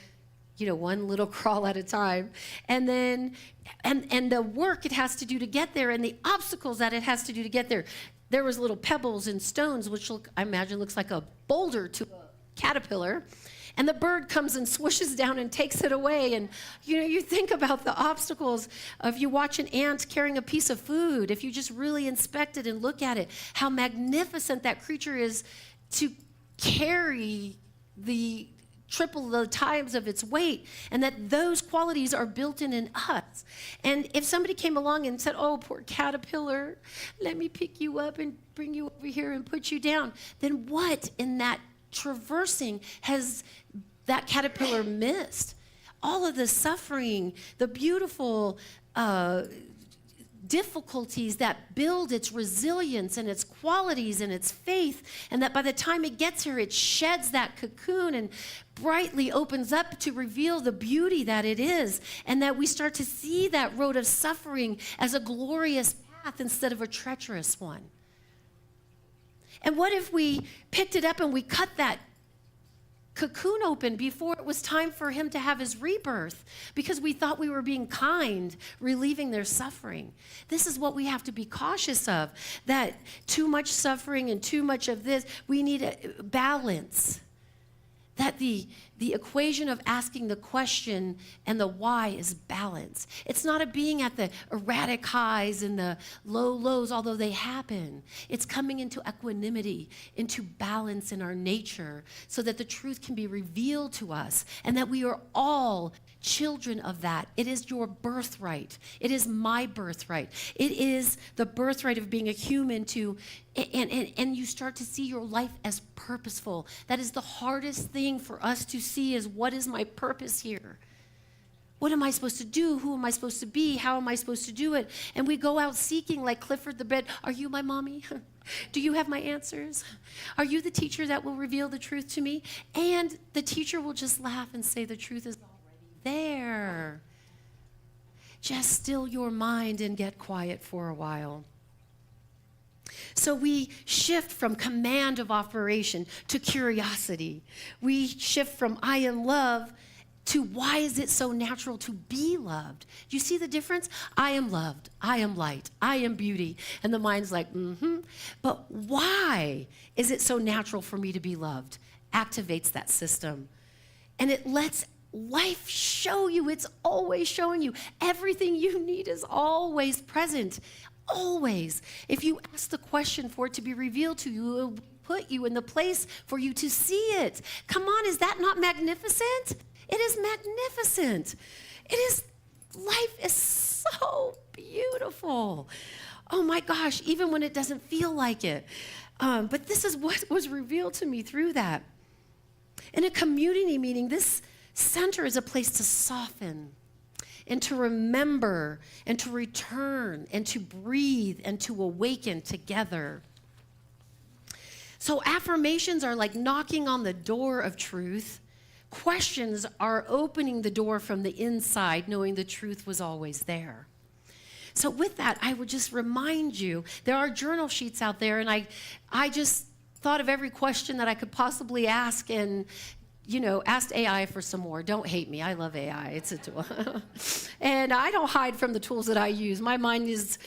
One little crawl at a time. And then, and the work it has to do to get there, and the obstacles that it has to do to get there. There was little pebbles and stones, which I imagine looks like a boulder to a caterpillar. And the bird comes and swooshes down and takes it away. And, you think about the obstacles of you watch an ant carrying a piece of food. If you just really inspect it and look at it, how magnificent that creature is to carry the triple the times of its weight, and that those qualities are built in us. And if somebody came along and said, oh, poor caterpillar, let me pick you up and bring you over here and put you down, then what in that traversing has that caterpillar missed? All of the suffering, the beautiful difficulties that build its resilience and its qualities and its faith, and that by the time it gets here, it sheds that cocoon and brightly opens up to reveal the beauty that it is, and that we start to see that road of suffering as a glorious path instead of a treacherous one. And what if we picked it up and we cut that cocoon open before it was time for him to have his rebirth, because we thought we were being kind, relieving their suffering? This is what we have to be cautious of, that too much suffering and too much of this, we need a balance. That the equation of asking the question and the why is balance. It's not a being at the erratic highs and the low lows, although they happen. It's coming into equanimity, into balance in our nature, so that the truth can be revealed to us, and that we are all children of that. It is your birthright. It is my birthright. It is the birthright of being a human and you start to see your life as purposeful. That is the hardest thing for us to see, is what is my purpose here? What am I supposed to do? Who am I supposed to be? How am I supposed to do it? And we go out seeking like Clifford the Bed. Are you my mommy? Do you have my answers? Are you the teacher that will reveal the truth to me? And the teacher will just laugh and say the truth is there. Just still your mind and get quiet for a while. So we shift from command of operation to curiosity. We shift from I am love to why is it so natural to be loved? Do you see the difference? I am loved. I am light. I am beauty. And the mind's like, But why is it so natural for me to be loved? Activates that system. And it lets life show you. It's always showing you. Everything you need is always present. always. If you ask the question for it to be revealed to you, it will put you in the place for you to see it. Come on, is that not magnificent? It is magnificent. It is, life is so beautiful. Oh my gosh, even when it doesn't feel like it. But this is what was revealed to me through that. In a community meeting, this center is a place to soften and to remember and to return and to breathe and to awaken together. So affirmations are like knocking on the door of truth. Questions are opening the door from the inside, knowing the truth was always there. So with that, I would just remind you, there are journal sheets out there, and I just thought of every question that I could possibly ask, and asked AI for some more. Don't hate me. I love AI. It's a tool. And I don't hide from the tools that I use. My mind is,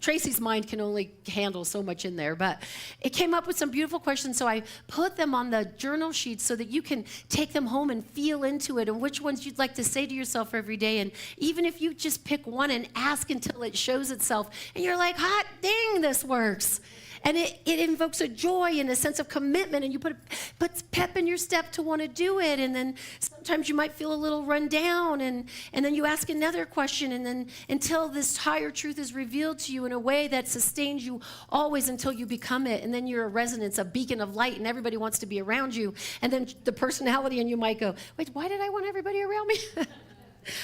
Tracy's mind can only handle so much in there. But it came up with some beautiful questions, so I put them on the journal sheet so that you can take them home and feel into it and which ones you'd like to say to yourself every day. And even if you just pick one and ask until it shows itself, and you're like, hot dang, this works. And it invokes a joy and a sense of commitment, and you puts pep in your step to want to do it. And then sometimes you might feel a little run down, and then you ask another question, and then until this higher truth is revealed to you in a way that sustains you always until you become it. And then you're a resonance, a beacon of light, and everybody wants to be around you. And then the personality, and you might go, wait, why did I want everybody around me?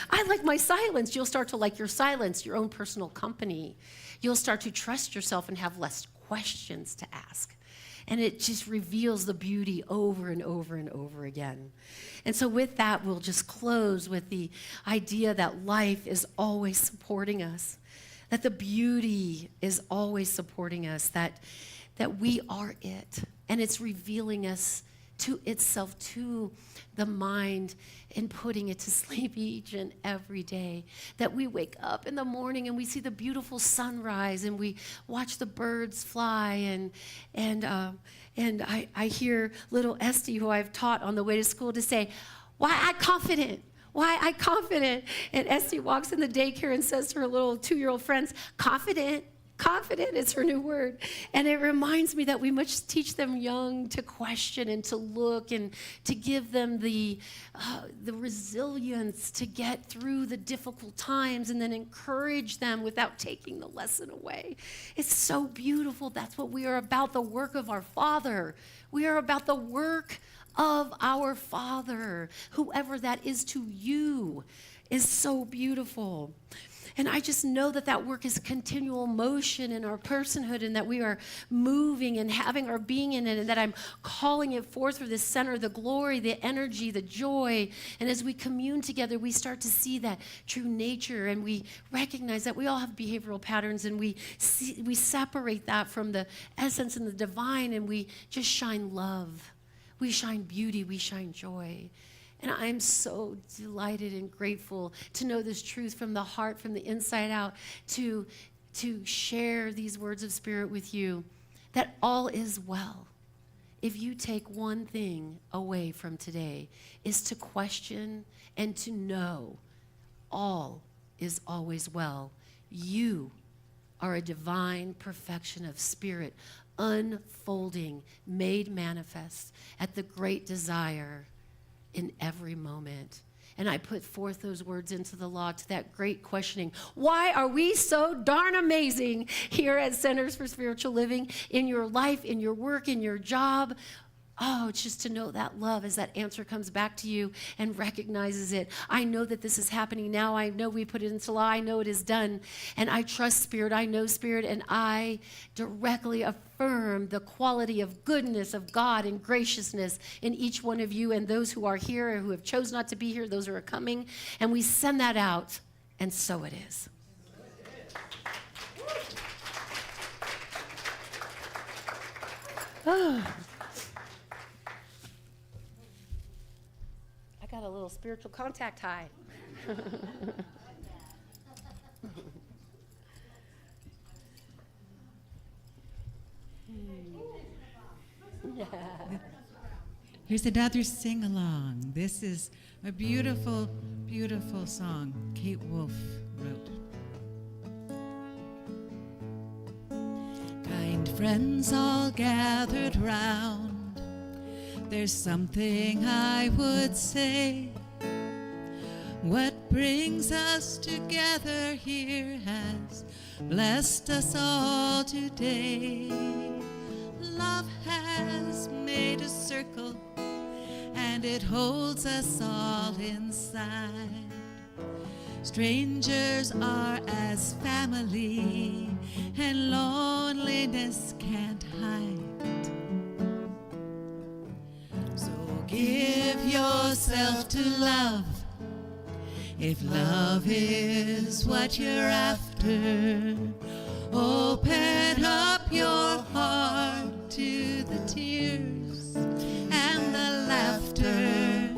I like my silence. You'll start to like your silence, your own personal company. You'll start to trust yourself and have less questions to ask. And it just reveals the beauty over and over and over again. And so with that, we'll just close with the idea that life is always supporting us, that the beauty is always supporting us, that we are it. And it's revealing us to itself, to the mind, and putting it to sleep each and every day. That we wake up in the morning and we see the beautiful sunrise, and we watch the birds fly, and I hear little Esty, who I've taught on the way to school, to say, "Why I confident? Why I confident?" And Esty walks in the daycare and says to her little 2-year-old friends, "Confident. Confident is her new word." And it reminds me that we must teach them young to question and to look, and to give them the resilience to get through the difficult times, and then encourage them without taking the lesson away. It's so beautiful. That's what we are about, the work of our Father. We are about the work of our Father. Whoever that is to you is so beautiful. And I just know that work is continual motion in our personhood, and that we are moving and having our being in it, and that I'm calling it forth through the center, the glory, the energy, the joy. And as we commune together, we start to see that true nature, and we recognize that we all have behavioral patterns, and we separate that from the essence and the divine, and we just shine love. We shine beauty, we shine joy. And I'm so delighted and grateful to know this truth from the heart, from the inside out, to share these words of spirit with you, that all is well. If you take one thing away from today, is to question and to know all is always well. You are a divine perfection of spirit, unfolding, made manifest at the great desire in every moment. And I put forth those words into the law, to that great questioning. Why are we so darn amazing here at Centers for Spiritual Living, in your life, in your work, in your job? Oh, it's just to know that love as that answer comes back to you and recognizes it. I know that this is happening now. I know we put it into law. I know it is done. And I trust Spirit. I know Spirit. And I directly affirm the quality of goodness of God and graciousness in each one of you, and those who are here or who have chosen not to be here, those who are coming. And we send that out, and so it is. Oh. Got a little spiritual contact high. Here's another sing-along. This is a beautiful, beautiful song Kate Wolf wrote. friends all gathered round, there's something I would say. What brings us together here has blessed us all today. Love has made a circle, and it holds us all inside. Strangers are as family, and loneliness can't hide. So give yourself to love, if love is what you're after. Open up your heart to the tears and the laughter,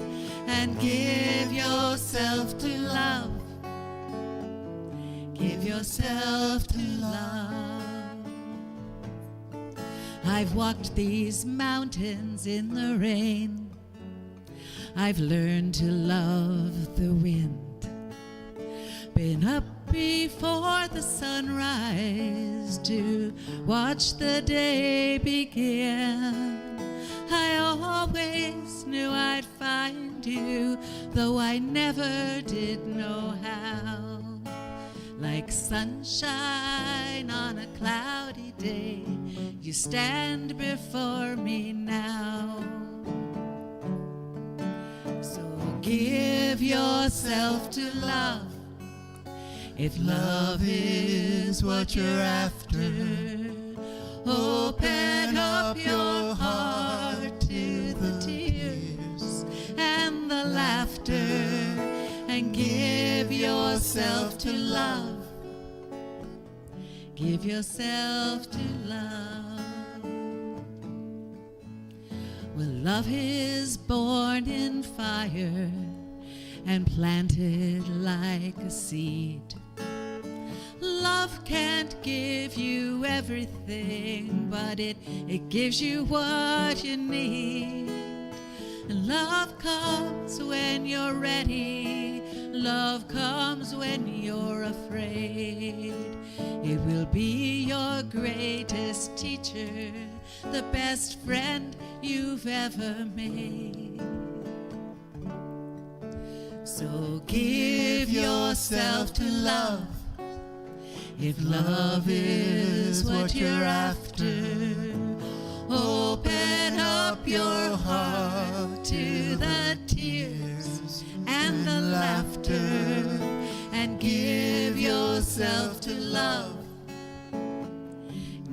and give yourself to love. Give yourself to love. I've walked these mountains in the rain. I've learned to love the wind. Been up before the sunrise to watch the day begin. I always knew I'd find you, though I never did know how. Like sunshine on a cloudy day, you stand before me now. So give yourself to love, if love is what you're after. Open up your heart to the tears and the laughter, and give yourself to love. Give yourself to love. Well, love is born in fire and planted like a seed. Love can't give you everything, but it gives you what you need. And love comes when you're ready. Love comes when you're afraid. It will be your greatest teacher, the best friend you've ever made. So give yourself to love, if love is what you're after. Open up your heart to the tears and the laughter, and give yourself to love.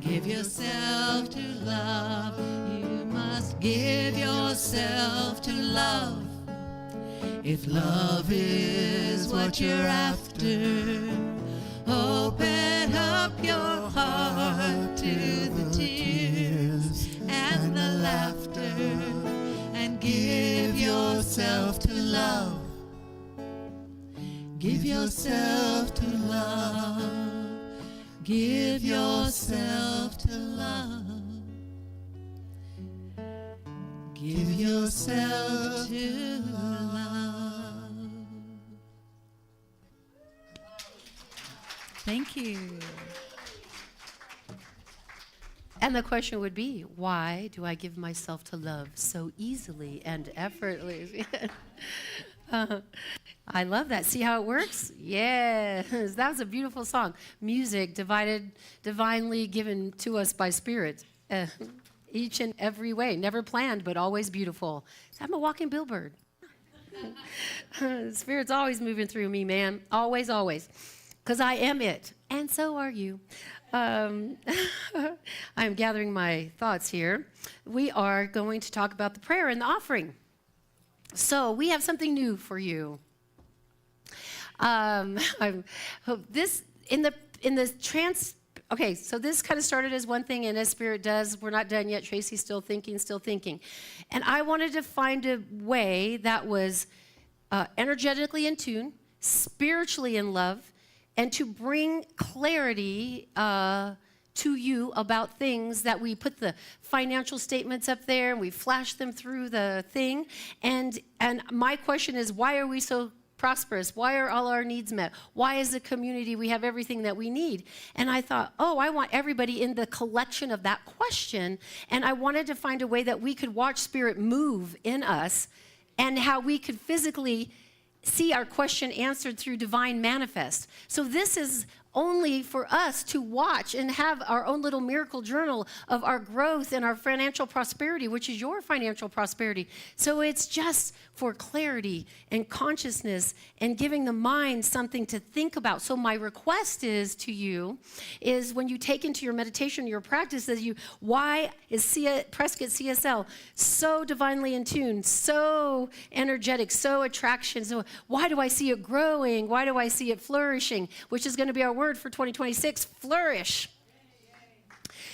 Give yourself to love. You must give yourself to love, if love is what you're after. Open up your heart to the tears and the laughter, and give yourself to love. Give yourself to love. Give yourself to love. Give yourself to love. Thank you. And the question would be, why do I give myself to love so easily and effortlessly? I love that. See how it works? Yes, that was a beautiful song. Music divinely given to us by Spirit, each and every way. Never planned, but always beautiful. I'm a walking billboard. Spirit's always moving through me, man. Always, always. Because I am it, and so are you. I'm gathering my thoughts here. We are going to talk about the prayer and the offering. So we have something new for you. Okay, so this kind of started as one thing, and as Spirit does, we're not done yet. Tracy's still thinking. And I wanted to find a way that was energetically in tune, spiritually in love, and to bring clarity to you about things that we put the financial statements up there and we flash them through the thing. And my question is, why are we so prosperous? Why are all our needs met? Why is the community, we have everything that we need? And I thought, oh, I want everybody in the collection of that question. And I wanted to find a way that we could watch Spirit move in us and how we could physically see our question answered through divine manifest. So this is only for us to watch and have our own little miracle journal of our growth and our financial prosperity, which is your financial prosperity. So it's just for clarity and consciousness and giving the mind something to think about. So my request is to you is when you take into your meditation, your practice, that you, why is Prescott CSL so divinely in tune, so energetic, so attraction? So why do I see it growing? Why do I see it flourishing? Which is going to be our word for 2026, flourish.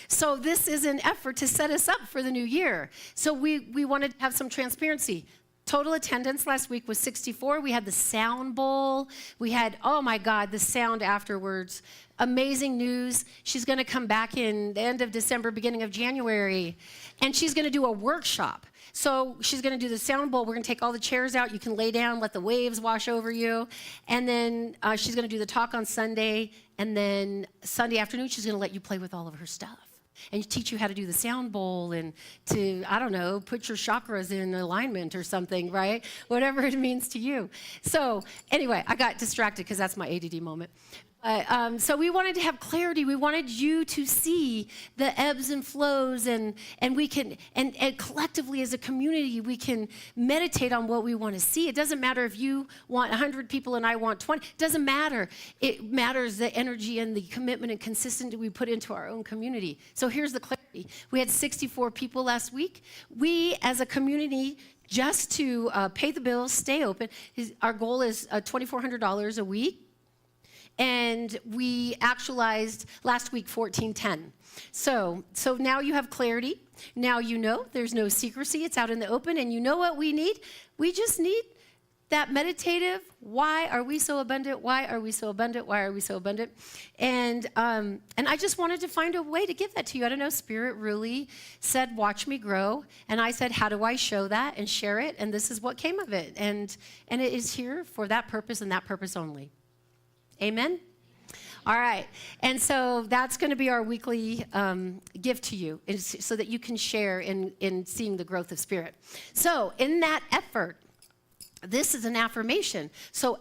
So this is an effort to set us up for the new year. So we wanted to have some transparency. Total attendance last week was 64. We had the sound bowl. We had, oh my God, the sound afterwards. Amazing news. She's going to come back in the end of December, beginning of January, and she's going to do a workshop. So she's going to do the sound bowl. We're going to take all the chairs out. You can lay down, let the waves wash over you. And then she's going to do the talk on Sunday. And then Sunday afternoon, she's going to let you play with all of her stuff and teach you how to do the sound bowl and to, I don't know, put your chakras in alignment or something, right? Whatever it means to you. So anyway, I got distracted because that's my ADD moment. So we wanted to have clarity. We wanted you to see the ebbs and flows, and we can, and collectively as a community, we can meditate on what we want to see. It doesn't matter if you want 100 people and I want 20. It doesn't matter. It matters the energy and the commitment and consistency we put into our own community. So here's the clarity. We had 64 people last week. We, as a community, just to pay the bills, stay open, our goal is $2,400 a week. And we actualized last week 1410. So now you have clarity. Now you know there's no secrecy. It's out in the open. And you know what we need? We just need that meditative, why are we so abundant? Why are we so abundant? Why are we so abundant? And I just wanted to find a way to give that to you. I don't know, Spirit really said, watch me grow. And I said, how do I show that and share it? And this is what came of it. And it is here for that purpose and that purpose only. Amen? All right. And so that's going to be our weekly gift to you, is so that you can share in seeing the growth of Spirit. So in that effort, this is an affirmation. So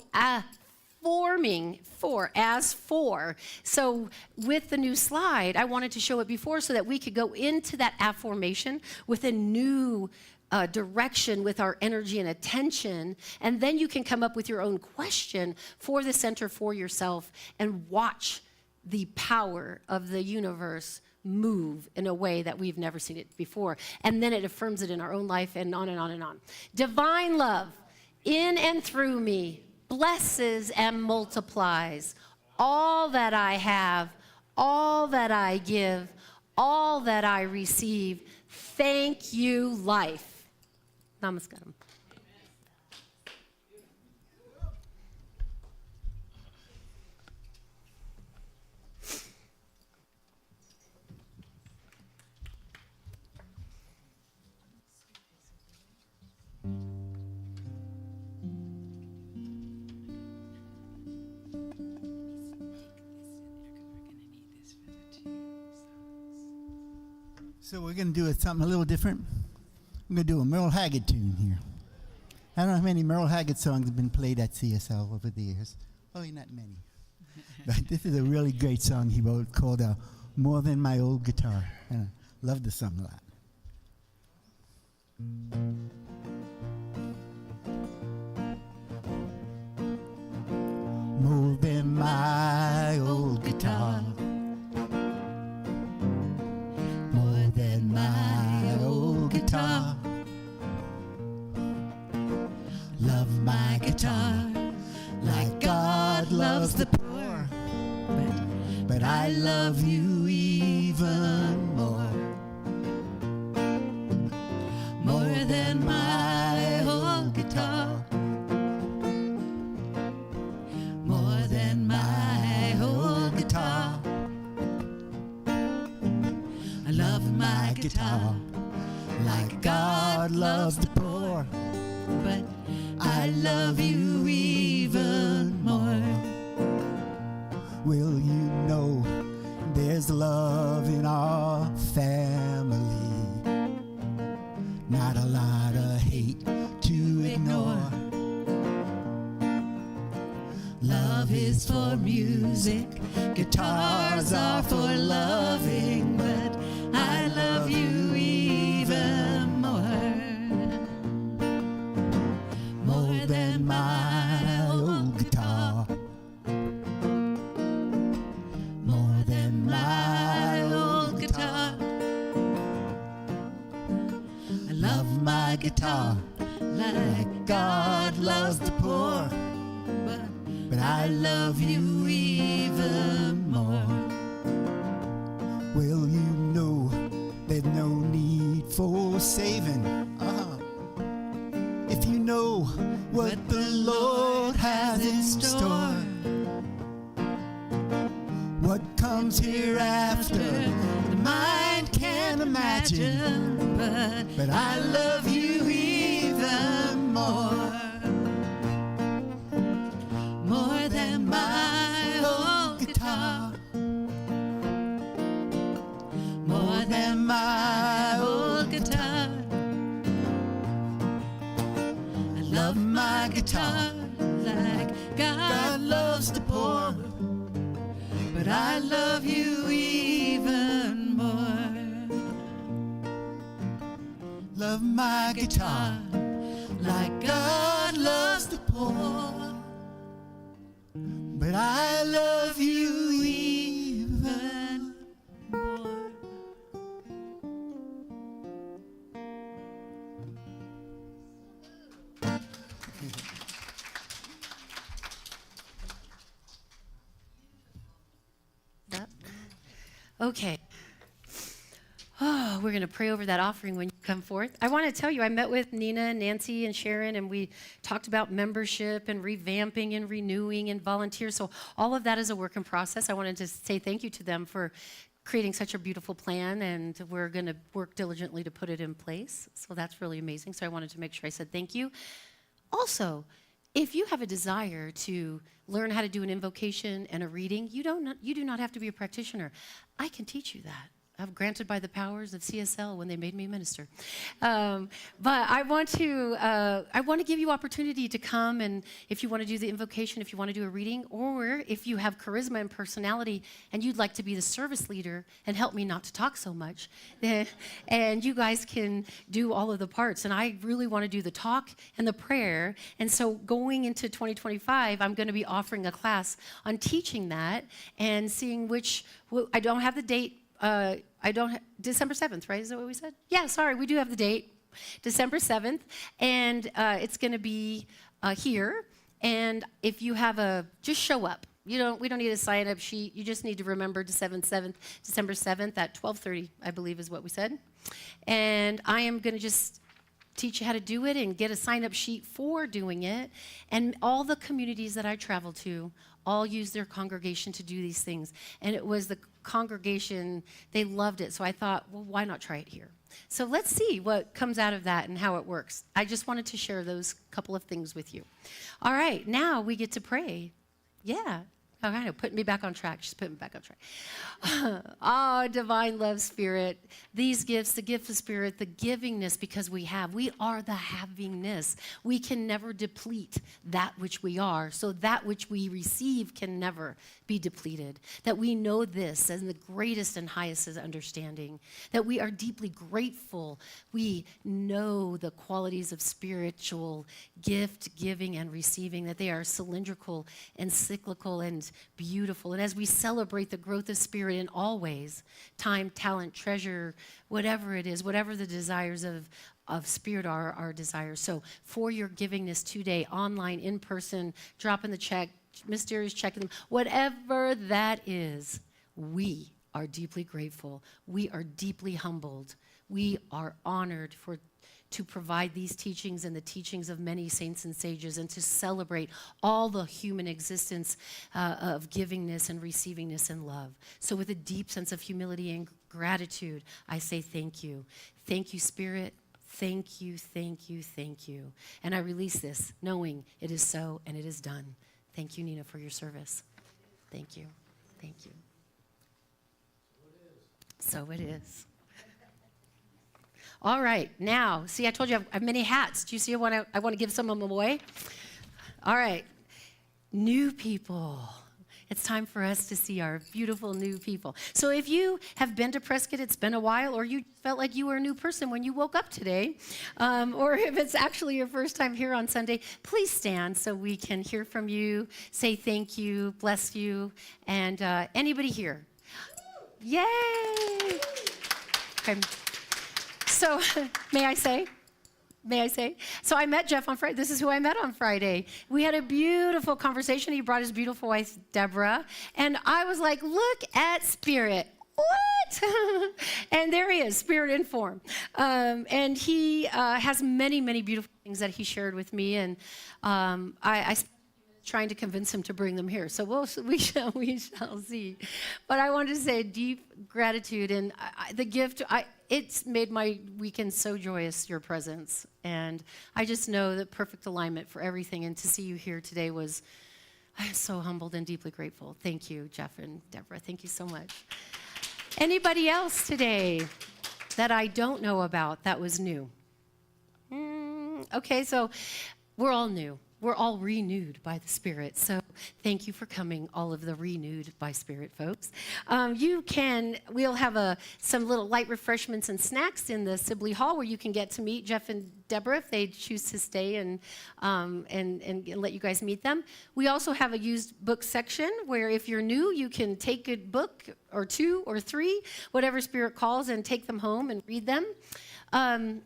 forming for, as for. So with the new slide, I wanted to show it before so that we could go into that affirmation with a new direction with our energy and attention, and then you can come up with your own question for the center for yourself and watch the power of the universe move in a way that we've never seen it before. And then it affirms it in our own life, and on and on and on. Divine love in and through me blesses and multiplies all that I have, all that I give, all that I receive. Thank you, life. Namaskaram. So we're going to do something a little different. I'm going to do a Merle Haggard tune here. I don't know how many Merle Haggard songs have been played at CSL over the years. Probably not many. But this is a really great song he wrote called More Than My Old Guitar. And I love the song a lot. More than my old guitar, more than my old guitar. Love my guitar like God loves the poor, but I love you even more. More than my old guitar, more than my old guitar. I love my guitar like God loves the poor, but I love you even Love is for music, guitars are for loving, but I love you even more than my old guitar, more than my old guitar. I love my guitar like God loves the poor, but I love you even more. Well, you know there's no need for saving. If you know what the Lord has in store, what comes hereafter, the mind can't imagine. But I love you even more than my old guitar, more than my old guitar. I love my guitar like God loves the poor, but I love you even more. Love my guitar like God loves the poor, but I love you even more. Okay. Oh, we're going to pray over that offering when you come forth. I want to tell you, I met with Nina, Nancy, and Sharon, and we talked about membership and revamping and renewing and volunteers. So all of that is a work in process. I wanted to say thank you to them for creating such a beautiful plan, and we're going to work diligently to put it in place. So that's really amazing. So I wanted to make sure I said thank you. Also, if you have a desire to learn how to do an invocation and a reading, you do not have to be a practitioner. I can teach you that. I'm granted by the powers of CSL when they made me a minister. But I want to give you opportunity to come, and if you want to do the invocation, if you want to do a reading, or if you have charisma and personality and you'd like to be the service leader and help me not to talk so much, then, and you guys can do all of the parts. And I really want to do the talk and the prayer. And so going into 2025, I'm going to be offering a class on teaching that and seeing I don't have the date. December 7th, right? Is that what we said? Yeah, sorry, we do have the date, December 7th, and it's going to be here. And if you have just show up. We don't need a sign-up sheet. You just need to remember December 7th at 12:30, I believe is what we said. And I am going to just teach you how to do it and get a sign-up sheet for doing it. And all the communities that I travel to all use their congregation to do these things. And it was the congregation, they loved it. So I thought, well, why not try it here? So let's see what comes out of that and how it works. I just wanted to share those couple of things with you. All right, now we get to pray. Yeah. Oh, I know, putting me back on track. She's putting me back on track. Divine love spirit. These gifts, the gift of spirit, the givingness, because we are the havingness. We can never deplete that which we are. So that which we receive can never be depleted. That we know this as the greatest and highest understanding. That we are deeply grateful. We know the qualities of spiritual gift, giving, and receiving. That they are cylindrical and cyclical and beautiful. And as we celebrate the growth of spirit in all ways, time, talent, treasure, whatever it is, whatever the desires of spirit are our desires. So for your givingness today, online, in person, dropping the check, mysterious checking, whatever that is, we are deeply grateful. We are deeply humbled. We are honored to provide these teachings and the teachings of many saints and sages, and to celebrate all the human existence of givingness and receivingness and love. So with a deep sense of humility and gratitude, I say thank you. Thank you, Spirit. Thank you, thank you, thank you. And I release this, knowing it is so and it is done. Thank you, Nina, for your service. Thank you. Thank you. So it is. All right, now, see, I told you I have many hats. Do you see I want to give some of them away? All right. new people. It's time for us to see our beautiful new people. So if you have been to Prescott, it's been a while, or you felt like you were a new person when you woke up today, or if it's actually your first time here on Sunday, please stand so we can hear from you, say thank you, bless you, and anybody here? Yay! Okay. So may I say? So I met Jeff on Friday. This is who I met on Friday. We had a beautiful conversation. He brought his beautiful wife, Deborah. And I was like, look at Spirit. What? And there he is, Spirit in form. And he has many, many beautiful things that he shared with me. And I trying to convince him to bring them here. So we shall see. But I wanted to say deep gratitude and the gift. It's made my weekend so joyous, your presence. And I just know that perfect alignment for everything. And to see you here today I'm so humbled and deeply grateful. Thank you, Jeff and Deborah. Thank you so much. Anybody else today that I don't know about that was new? Okay, so we're all new. We're all renewed by the Spirit. So thank you for coming, all of the renewed by Spirit folks. We'll have some little light refreshments and snacks in the Sibley Hall where you can get to meet Jeff and Deborah if they choose to stay and let you guys meet them. We also have a used book section where if you're new, you can take a book or 2 or 3, whatever Spirit calls, and take them home and read them. And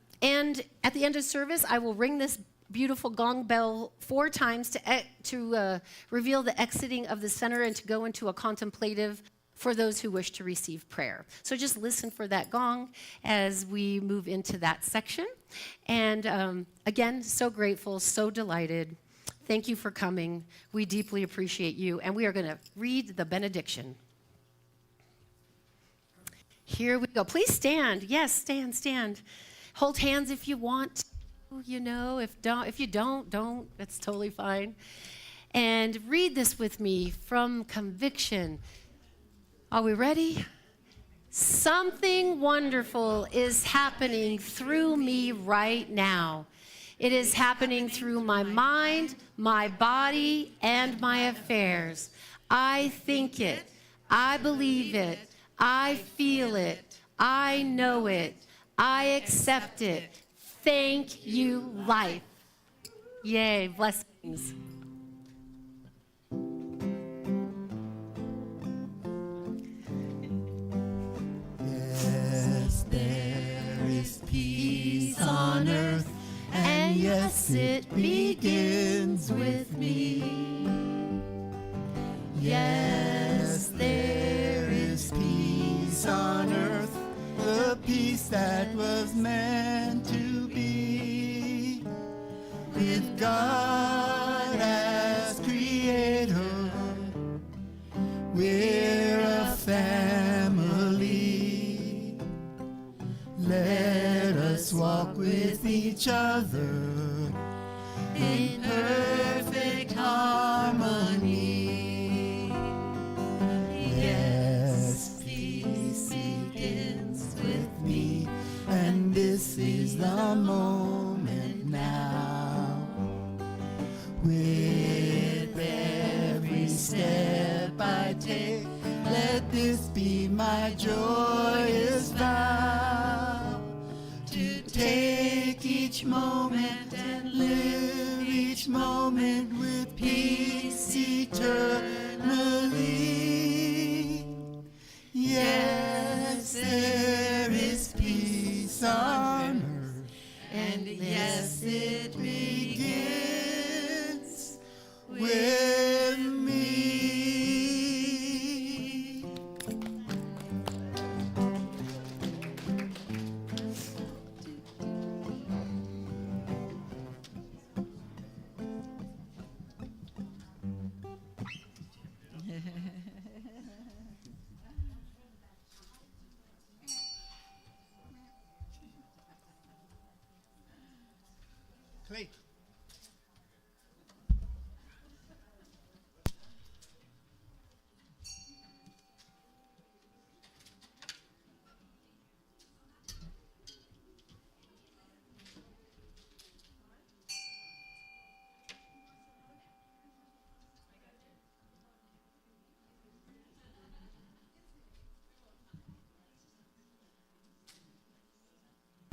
at the end of service, I will ring this beautiful gong bell 4 times to reveal the exiting of the center and to go into a contemplative for those who wish to receive prayer. So just listen for that gong as we move into that section. And again, so grateful, so delighted. Thank you for coming. We deeply appreciate you. And we are going to read the benediction. Here we go. Please stand. Yes, stand. Hold hands if you want. You know, if you don't, that's totally fine. And read this with me from conviction. Are we ready? Something wonderful is happening through me right now. It is happening through my mind, my body, and my affairs. I think it. I believe it. I feel it. I know it. I accept it. Thank you, life. Yay, blessings. Yes, there is peace on earth, and yes, it begins with me. Yes, there is peace on earth, the peace that was meant to be, with God as creator. We're a family. Let us walk with each other in perfect harmony. Yes, peace begins with me, and this is the moment now. With every step I take, let this be my joyous vow, to take each moment and live each moment with peace eternally. Yes, there is peace on earth, and yes, it